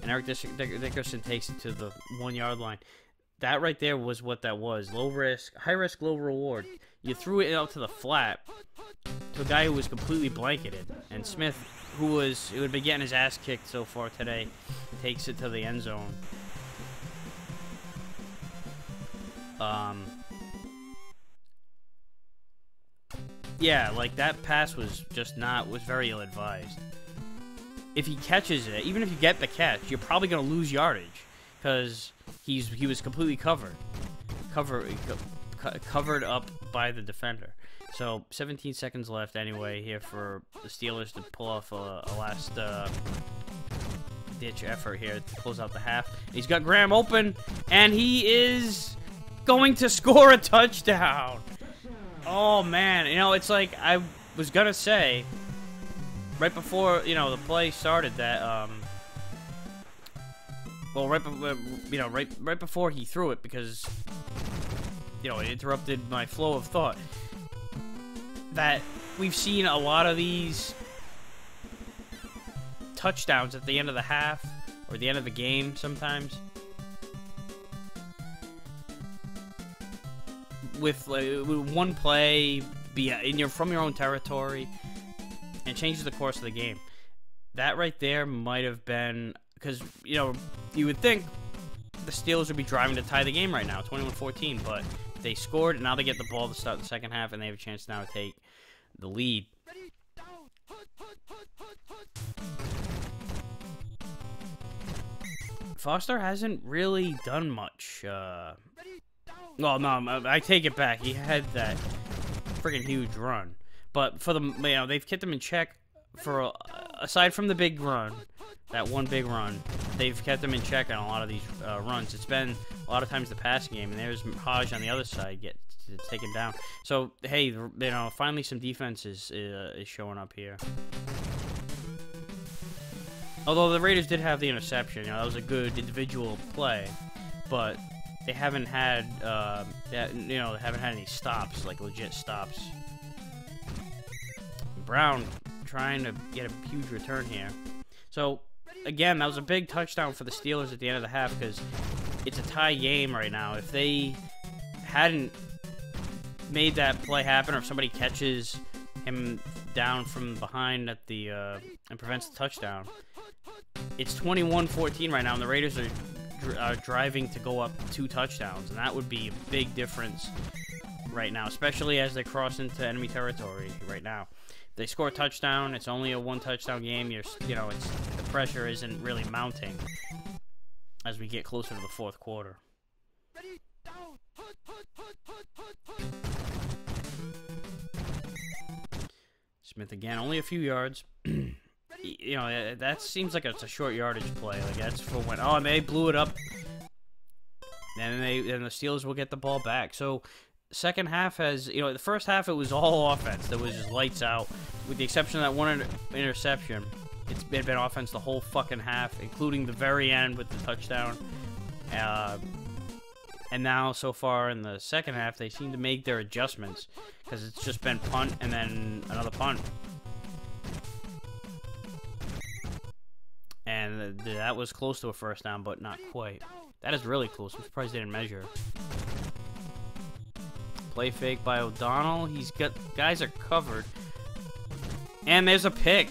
and Eric Dickerson takes it to the 1-yard line. That right there was what that was. Low risk, high risk, low reward. You threw it out to the flat to a guy who was completely blanketed. And Smith, who had been getting his ass kicked so far today, takes it to the end zone. Yeah, like that pass was just was very ill-advised. If he catches it, even if you get the catch, you're probably going to lose yardage because he was completely covered up by the defender. So 17 seconds left anyway here for the Steelers to pull off a last ditch effort here to close out the half. He's got Graham open, and he is going to score a touchdown. Oh man, you know, it's like I was gonna say right before, you know, the play started that well, right before he threw it, because, you know, it interrupted my flow of thought, that we've seen a lot of these touchdowns at the end of the half or the end of the game sometimes with one play from your own territory and changes the course of the game. That right there might have been, because, you know, you would think the Steelers would be driving to tie the game right now, 21-14, but they scored, and now they get the ball to start the second half, and they have a chance now to take the lead. Foster hasn't really done much. Well, no, I take it back. He had that friggin' huge run. But for the, you know, they've kept him in check for, aside from the big run, that one big run, they've kept him in check on a lot of these runs. It's been a lot of times the passing game, and there's Hodge on the other side get taken down. So, hey, you know, finally some defense is showing up here. Although the Raiders did have the interception, you know, that was a good individual play, but they haven't had, they haven't had any stops, like legit stops. Brown trying to get a huge return here. So, again, that was a big touchdown for the Steelers at the end of the half because it's a tie game right now. If they hadn't made that play happen, or if somebody catches him down from behind at the and prevents the touchdown, it's 21-14 right now, and the Raiders are driving to go up 2 touchdowns, and that would be a big difference right now, especially as they cross into enemy territory right now. If they score a touchdown, it's only a 1-touchdown game. You know, the pressure isn't really mounting as we get closer to the fourth quarter. Smith again, only a few yards. You know, that seems like it's a short yardage play. Like, that's for when, oh, and they blew it up. And then the Steelers will get the ball back. So, second half has, you know, the first half it was all offense. That was just lights out. With the exception of that one interception, it's been offense the whole fucking half, including the very end with the touchdown. And now, so far in the second half, they seem to make their adjustments, because it's just been punt and then another punt. And that was close to a first down, but not quite. That is really close. I'm surprised they didn't measure. Play fake by O'Donnell. Guys are covered. And there's a pick.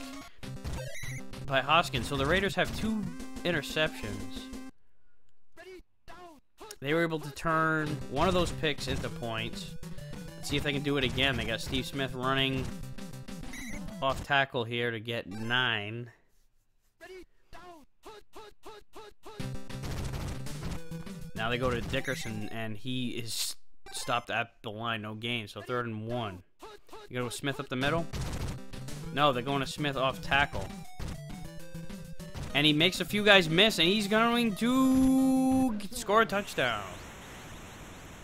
by Hoskins. So the Raiders have 2 interceptions. They were able to turn one of those picks into points. Let's see if they can do it again. They got Steve Smith running off tackle here to get 9. Now they go to Dickerson, and he is stopped at the line. No gain, so 3rd and 1. You go with Smith up the middle? No, they're going to Smith off tackle. And he makes a few guys miss, and he's going to score a touchdown.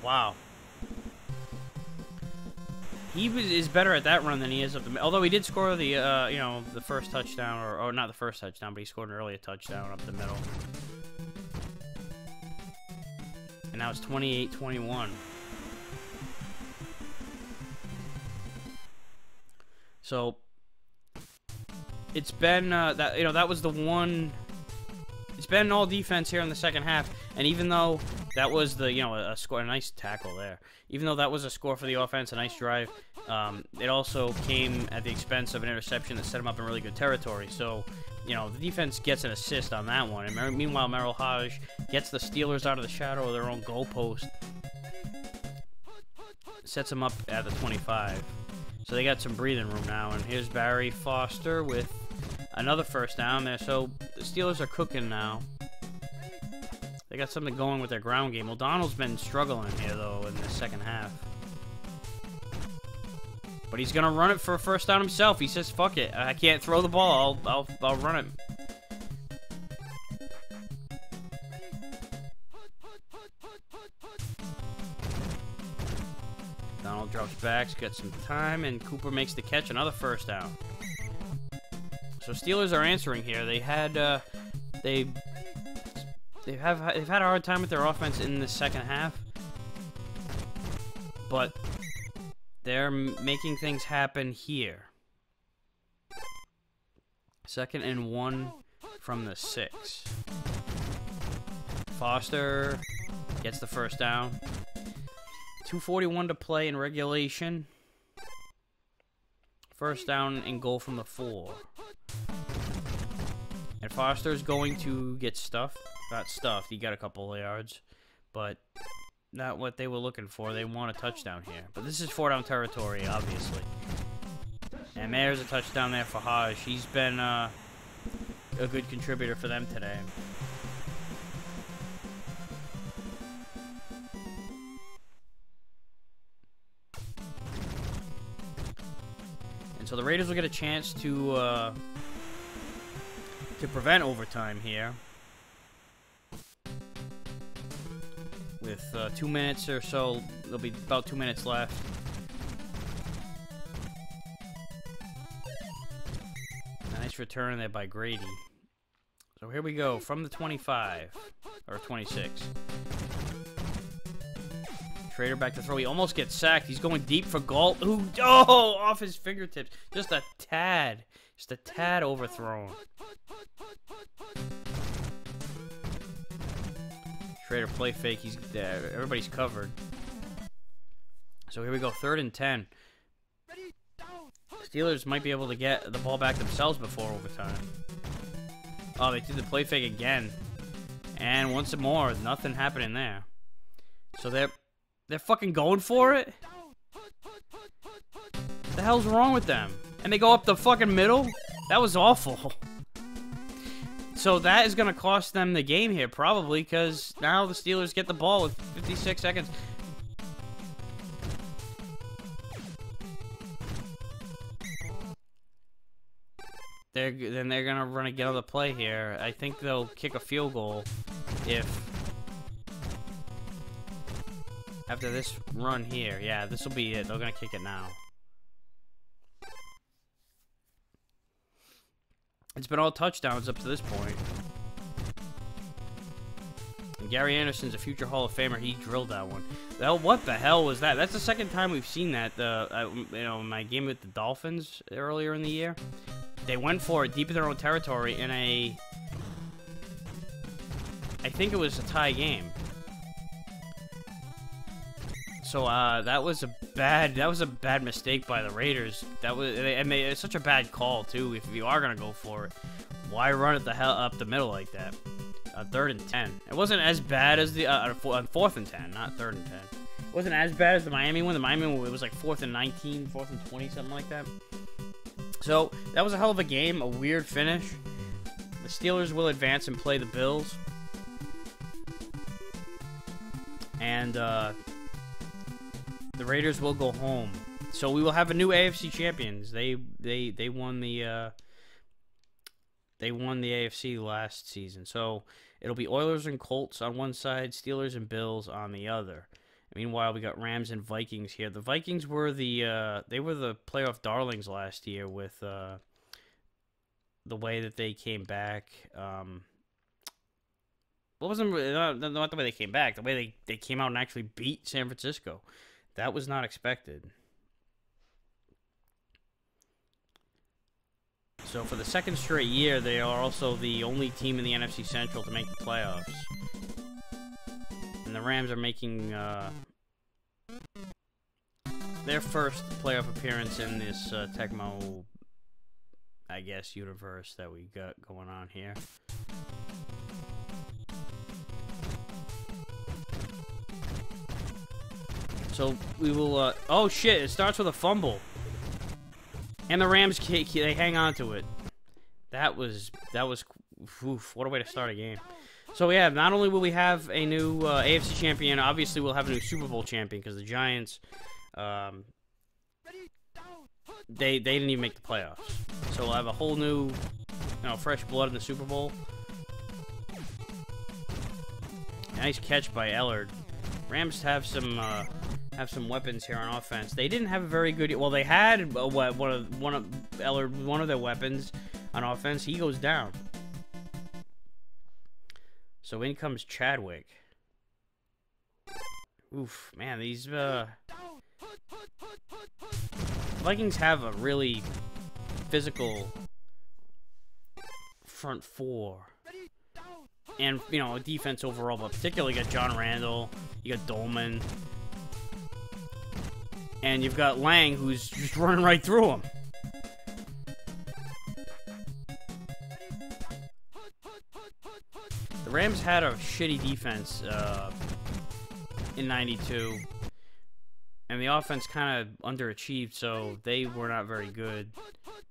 Wow. He is better at that run than he is up the middle. Although he did score the, you know, the first touchdown, or not the first touchdown, but he scored an earlier touchdown up the middle. And now it's 28-21. So it's been that, you know, that was the one. It's been all defense here in the second half, and even though that was the, you know, a score, a nice tackle there. Even though that was a score for the offense, a nice drive, it also came at the expense of an interception that set them up in really good territory. So, you know, the defense gets an assist on that one, and meanwhile, Merrill Hodge gets the Steelers out of the shadow of their own goalpost, sets them up at the 25. So they got some breathing room now, and here's Barry Foster with another first down there. So the Steelers are cooking now. They got something going with their ground game. O'Donnell's been struggling here, though, in the second half. But he's going to run it for a first down himself. He says, fuck it. I can't throw the ball. I'll run it. Donald drops back, got some time, and Cooper makes the catch. Another first down. So Steelers are answering here. They had they've had a hard time with their offense in the second half, but they're making things happen here. 2nd and 1 from the 6. Foster gets the first down. 2:41 to play in regulation. First down and goal from the 4. And Foster's going to get stuffed. Not stuffed, he got a couple of yards. But not what they were looking for. They want a touchdown here. But this is 4-down territory, obviously. And there's a touchdown there for Hodge. He's been a good contributor for them today. So the Raiders will get a chance to prevent overtime here. With 2 minutes or so, there'll be about 2 minutes left. Nice return there by Grady. So here we go, from the 25, or 26. Trader back to throw. He almost gets sacked. He's going deep for Galt. Ooh, oh, off his fingertips. Just a tad. Just a tad overthrown. Trader play fake. He's everybody's covered. So here we go. 3rd and 10. Steelers might be able to get the ball back themselves before overtime. Oh, they did the play fake again. And once more, nothing happening there. So they're fucking going for it? The hell's wrong with them? And they go up the fucking middle? That was awful. So that is going to cost them the game here, probably, because now the Steelers get the ball with 56 seconds. Then they're going to run again on the play here. I think they'll kick a field goal if... After this run here, yeah, this will be it. They're going to kick it now. It's been all touchdowns up to this point. And Gary Anderson's a future Hall of Famer. He drilled that one. Well, what the hell was that? That's the second time we've seen that. You know, in my game with the Dolphins earlier in the year, they went for it deep in their own territory in a... I think it was a tie game. So that was a bad mistake by the Raiders. That was, and it's such a bad call too. If you are gonna go for it, Why run it the hell up the middle like that? 3rd and 10. It wasn't as bad as the 4th and 10, not 3rd and 10. It wasn't as bad as the Miami one. The Miami one, it was like 4th and 19, 4th and 20, something like that. So that was a hell of a game, a weird finish. The Steelers will advance and play the Bills, and the Raiders will go home. So we will have a new AFC champions. They won the AFC last season. So it'll be Oilers and Colts on one side, Steelers and Bills on the other. Meanwhile, we got Rams and Vikings here. The Vikings were the playoff darlings last year with the way that they came back. What wasn't not the way they came back. The way they came out and actually beat San Francisco. That was not expected. So for the second straight year, they are also the only team in the NFC Central to make the playoffs. And the Rams are making their first playoff appearance in this Tecmo, I guess, universe that we got going on here. So we will, oh shit, it starts with a fumble. And the Rams, they hang on to it. That was, oof, what a way to start a game. So yeah, not only will we have a new AFC champion, obviously we'll have a new Super Bowl champion, because the Giants, they didn't even make the playoffs. So we'll have a whole new, fresh blood in the Super Bowl. Nice catch by Ellard. Rams have some weapons here on offense. They didn't have a very good. Well, they had one of their weapons on offense. He goes down. So in comes Chadwick. Oof, man, these Vikings have a really physical front four. And, defense overall, but particularly you got John Randall, you got Dolman, and you've got Lang, who's just running right through him. The Rams had a shitty defense in '92, and the offense kind of underachieved, so they were not very good.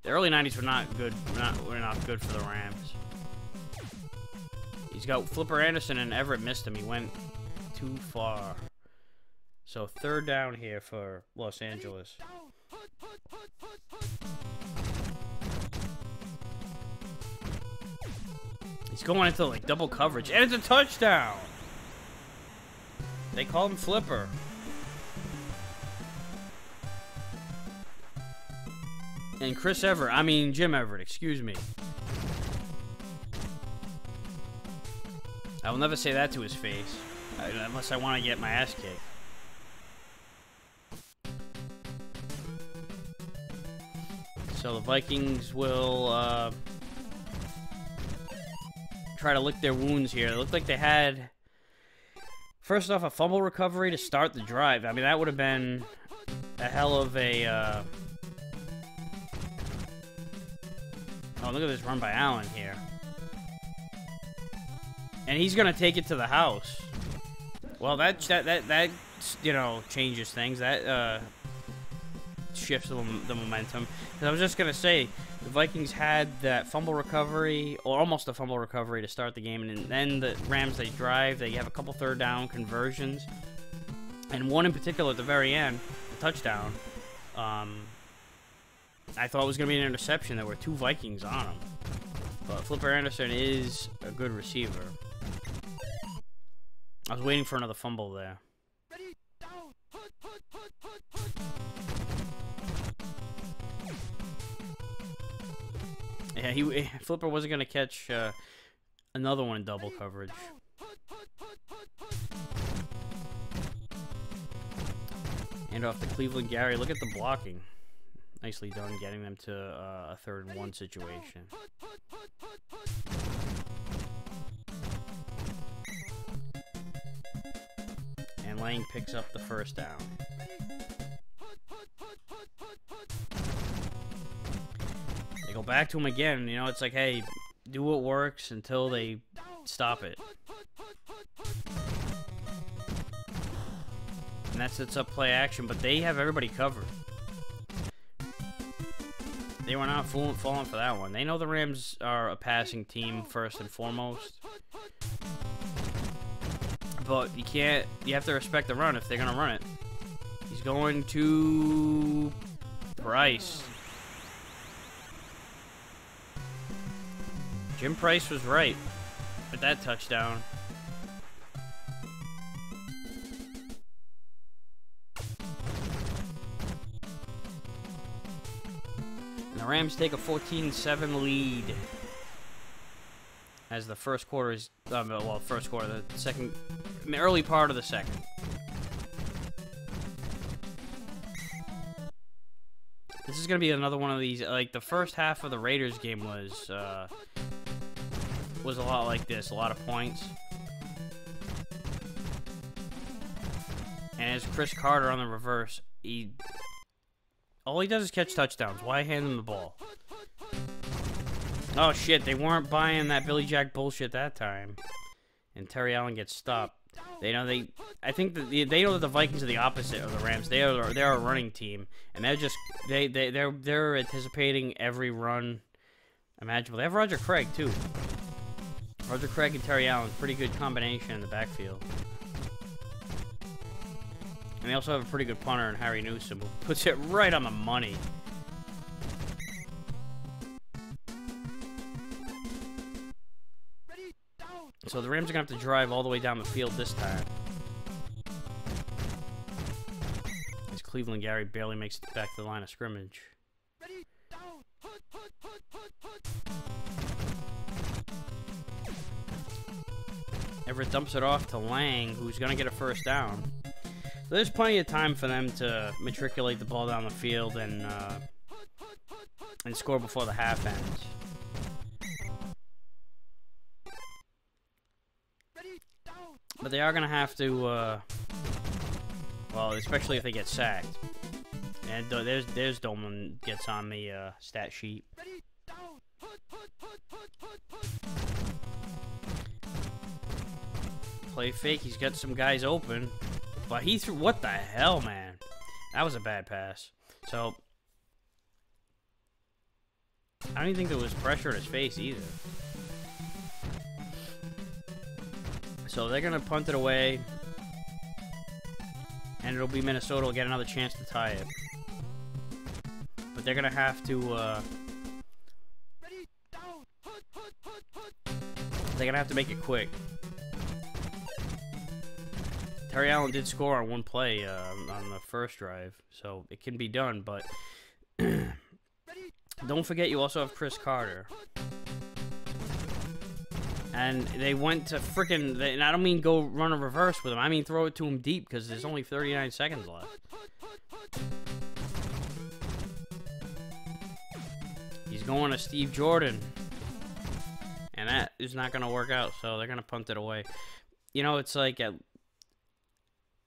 The early '90s were not good. Were not good for the Rams. He's got Flipper Anderson, and Everett missed him. He went too far. So 3rd down here for Los Angeles. He's going into like double coverage, and it's a touchdown. They call him Flipper. And Jim Everett, excuse me. I will never say that to his face, unless I want to get my ass kicked. So the Vikings will try to lick their wounds here. It looked like they had, first off, a fumble recovery to start the drive. I mean, that would have been a hell of a... Oh, look at this run by Allen here. And he's going to take it to the house. Well, that changes things. That shifts the momentum. Because I was just going to say, the Vikings had that fumble recovery, or almost a fumble recovery to start the game. And then the Rams, they drive. They have a couple 3rd down conversions. And one in particular at the very end, the touchdown. I thought it was going to be an interception. There were 2 Vikings on him. But Flipper Anderson is a good receiver. I was waiting for another fumble there. Yeah, Flipper wasn't going to catch another one in double coverage. And off to Cleveland Gary. Look at the blocking. Nicely done getting them to a 3rd and 1 situation. And Lang picks up the 1st down. They go back to him again. It's like, hey, do what works until they stop it. And that sets up play action, but they have everybody covered. They were not falling for that one. They know the Rams are a passing team first and foremost. But you have to respect the run if they're going to run it. He's going to Price. Jim Price was right with that touchdown. And the Rams take a 14-7 lead as the first quarter is, well, first quarter, the second, early part of the second. This is going to be another one of these, like the first half of the Raiders game was a lot like this, a lot of points. And as Chris Carter on the reverse, all he does is catch touchdowns. Why hand him the ball? Oh shit, they weren't buying that Billy Jack bullshit that time. And Terry Allen gets stopped. I think that they know that the Vikings are the opposite of the Rams. They're a running team, and they're anticipating every run imaginable. They have Roger Craig too. Roger Craig and Terry Allen, pretty good combination in the backfield. And they also have a pretty good punter in Harry Newsom, who puts it right on the money. So the Rams are going to have to drive all the way down the field this time. As Cleveland Gary barely makes it back to the line of scrimmage. Everett dumps it off to Lang, who's going to get a first down. So there's plenty of time for them to matriculate the ball down the field and score before the half ends. But they are going to have to, well, especially if they get sacked. And there's Dolman gets on the stat sheet. Play fake, he's got some guys open. But he threw, what the hell, man? That was a bad pass. So, I don't even think there was pressure in his face either. So they're going to punt it away. And it'll be Minnesota will get another chance to tie it. But they're going to have to, make it quick. Terry Allen did score on one play on the first drive. So it can be done, but don't forget you also have Chris Carter. And they went to frickin', and I don't mean go run a reverse with him. I mean throw it to him deep because there's only 39 seconds left. He's going to Steve Jordan. And that is not going to work out, so they're going to punt it away. You know, it's like,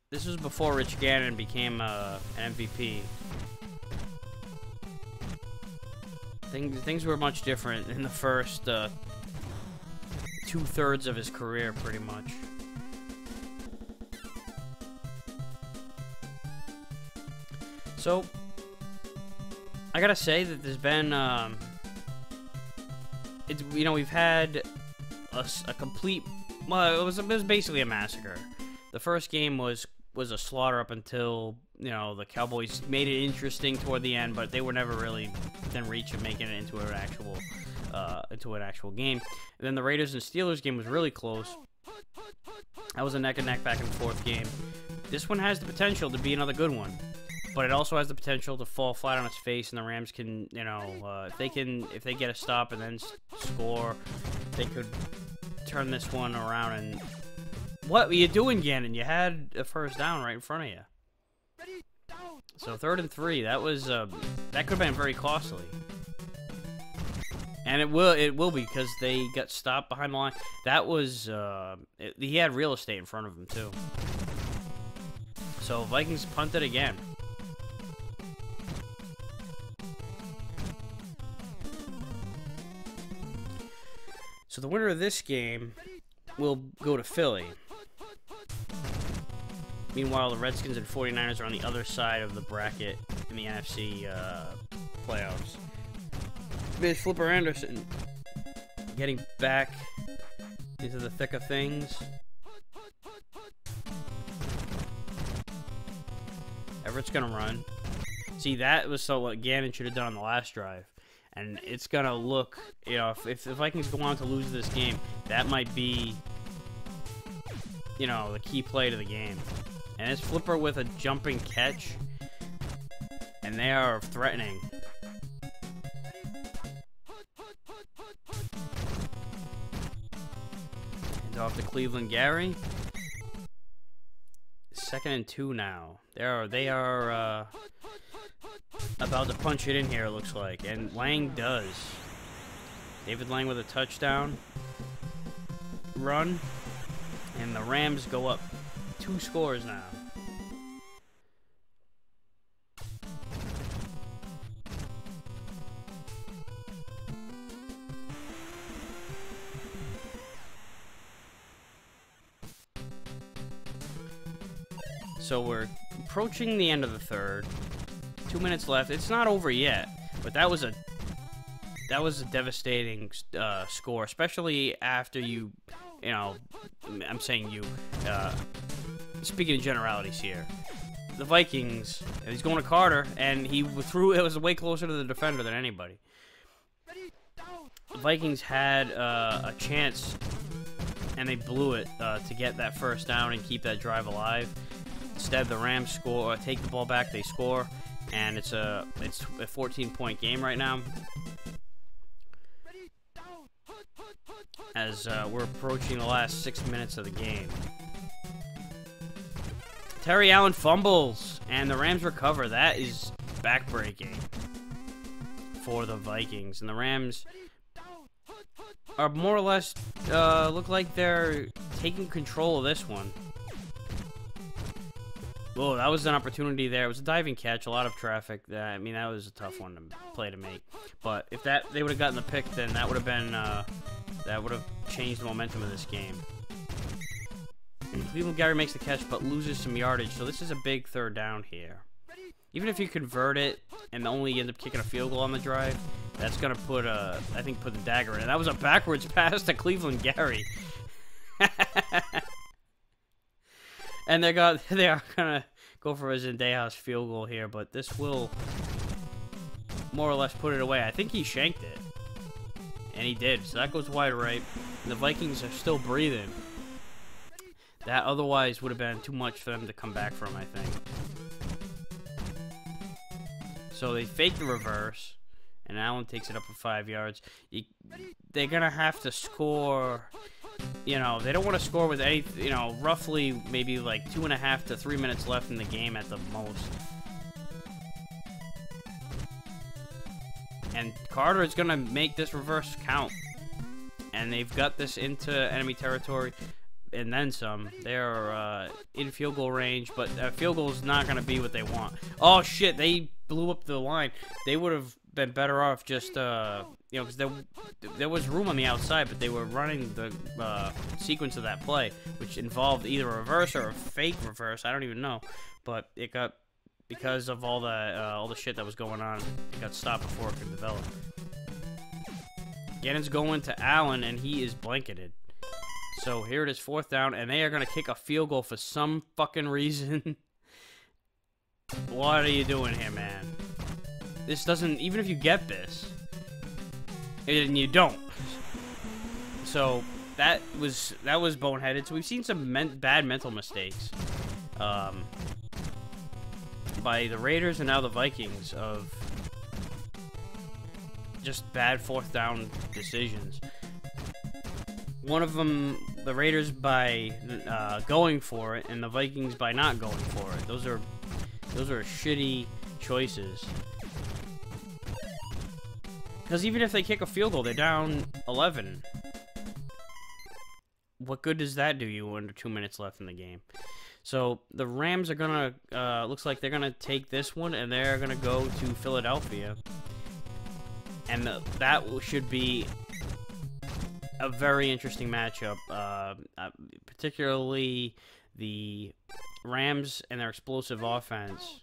this was before Rich Gannon became an MVP. Things were much different in the first 2/3 of his career, pretty much. So, I gotta say that there's been, we've had a complete, well, it was basically a massacre. The first game was a slaughter up until, the Cowboys made it interesting toward the end, but they were never really within reach of making it into an actual game. And then the Raiders and Steelers game was really close. That was a neck and neck back and forth game. This one has the potential to be another good one, but it also has the potential to fall flat on its face, and the Rams can, if they get a stop and then score, they could turn this one around. And what were you doing, Gannon? You had a first down right in front of you. So 3rd and 3, that was that could have been very costly. And it will be because they got stopped behind the line. That was he had real estate in front of him too. So Vikings punted again. So the winner of this game will go to Philly. Meanwhile, the Redskins and 49ers are on the other side of the bracket in the NFC playoffs. Miss Flipper Anderson getting back into the thick of things. Everett's gonna run. See, that was what Gannon should have done on the last drive. And it's gonna look, you know, if the Vikings go on to lose this game, that might be, you know, the key play to the game. And it's Flipper with a jumping catch. And they are threatening. And off to Cleveland Gary. 2nd and 2 now. They are about to punch it in here, it looks like. And Lang does. David Lang with a touchdown run. And the Rams go up 2 scores now. So we're approaching the end of the third. 2 minutes left. It's not over yet, but that was a devastating score, especially after you know, I'm saying you. Speaking of generalities here, the Vikings. He's going to Carter, and he threw. It was way closer to the defender than anybody. The Vikings had a chance, and they blew it to get that first down and keep that drive alive. Instead, the Rams score, take the ball back, they score, and it's a 14-point game right now. As we're approaching the last 6 minutes of the game. Terry Allen fumbles, and the Rams recover. That is backbreaking for the Vikings. And the Rams are more or less look like they're taking control of this one. Whoa, that was an opportunity there. It was a diving catch, a lot of traffic. I mean, that was a tough one to play to make. But if they would have gotten the pick, then that would have been that would have changed the momentum of this game. Cleveland Gary makes the catch, but loses some yardage. So this is a big third down here. Even if you convert it and only end up kicking a field goal on the drive, that's gonna put I think put the dagger in. And that was a backwards pass to Cleveland Gary. And they are gonna go for a Zendejas field goal here, but this will more or less put it away. I think he shanked it, and he did. So that goes wide right. And the Vikings are still breathing. That otherwise would have been too much for them to come back from, I think. So they fake the reverse, and Allen takes it up for 5 yards. They're gonna have to score. You know, they don't want to score with any, you know, roughly maybe like 2.5 to 3 minutes left in the game at the most. And Carter is going to make this reverse count. And they've got this into enemy territory and then some. They're in field goal range, but field goal is not going to be what they want. Oh, shit, they blew up the line. They would have been better off just, you know, because there was room on the outside, but they were running the sequence of that play, which involved either a reverse or a fake reverse. I don't even know, but it got, because of all the shit that was going on, it got stopped before it could develop. Gannon's going to Allen, and he is blanketed. So here it is, 4th down, and they are going to kick a field goal for some fucking reason. What are you doing here, man? This doesn't, even if you get this, and you don't. So that was boneheaded. So we've seen some bad mental mistakes by the Raiders and now the Vikings of just bad 4th down decisions. One of them, the Raiders by going for it, and the Vikings by not going for it. Those are shitty choices. Because even if they kick a field goal, they're down 11. What good does that do you under 2 minutes left in the game? So the Rams are gonna looks like they're gonna take this one, and they're gonna go to Philadelphia, and that should be a very interesting matchup, particularly the Rams and their explosive offense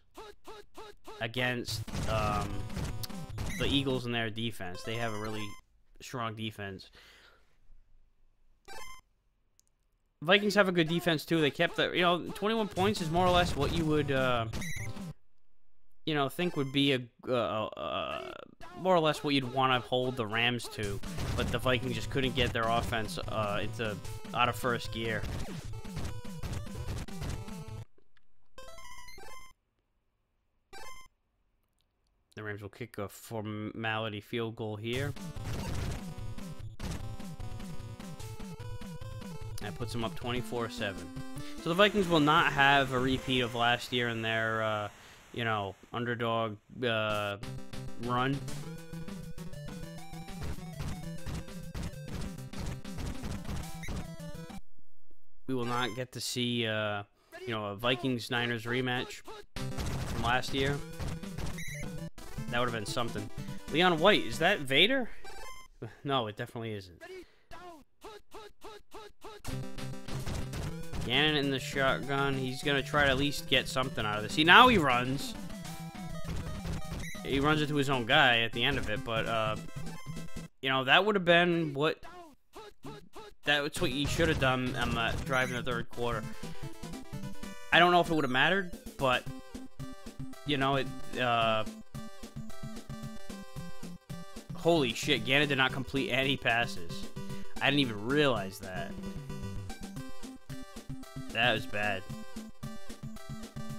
against the Eagles and their defense. They have a really strong defense. Vikings have a good defense too. They kept the 21 points is more or less what you would think would be a more or less what you'd want to hold the Rams to, but the Vikings just couldn't get their offense out of first gear. The Rams will kick a formality field goal here. That puts them up 24-7. So the Vikings will not have a repeat of last year in their, underdog run. We will not get to see, a Vikings-Niners rematch from last year. That would have been something. Leon White, is that Vader? No, it definitely isn't. Gannon in the shotgun. He's going to try to at least get something out of this. See, now he runs. He runs into his own guy at the end of it, but, that would have been what... That's what you should have done on the drive in the third quarter. I don't know if it would have mattered, but, holy shit, Gannon did not complete any passes. I didn't even realize that. That was bad.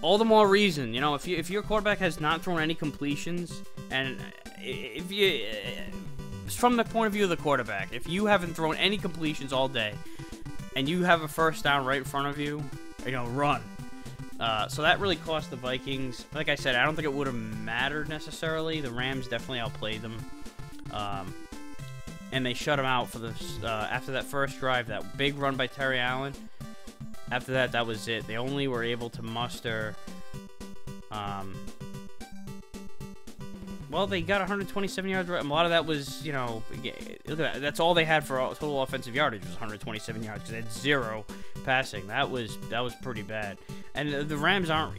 All the more reason, if your quarterback has not thrown any completions, and if you... From the point of view of the quarterback, if you haven't thrown any completions all day, and you have a first down right in front of you, run. So that really cost the Vikings. Like I said, I don't think it would have mattered necessarily. The Rams definitely outplayed them. And they shut them out for the after that first drive, that big run by Terry Allen. After that, that was it. They only were able to muster... Well, they got 127 yards. A lot of that was, look at that. That's all they had for total offensive yardage was 127 yards because they had 0 passing. That was pretty bad. And the Rams are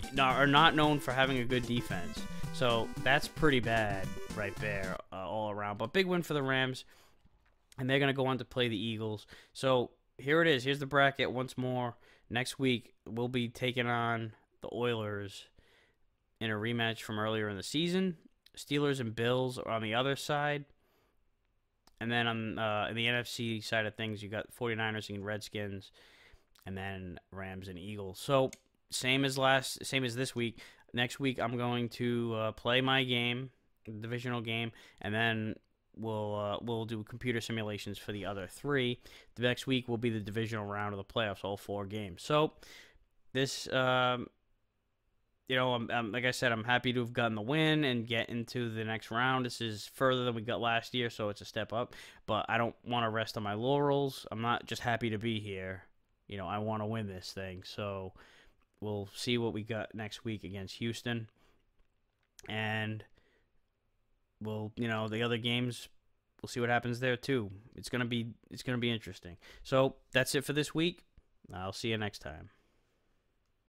not known for having a good defense, so that's pretty bad right there all around. But big win for the Rams, and they're gonna go on to play the Eagles. So here it is. Here's the bracket once more. Next week we'll be taking on the Oilers in a rematch from earlier in the season. Steelers and Bills are on the other side. And then on the NFC side of things, you got 49ers and Redskins, and then Rams and Eagles. So same as this week. Next week I'm going to play my game, divisional game, and then we'll do computer simulations for the other 3. The next week will be the divisional round of the playoffs, all 4 games. So this like I said, I'm happy to have gotten the win and get into the next round. This is further than we got last year, so it's a step up. But I don't want to rest on my laurels. I'm not just happy to be here. I want to win this thing. So we'll see what we got next week against Houston. And we'll, the other games, we'll see what happens there too. It's gonna be interesting. So that's it for this week. I'll see you next time.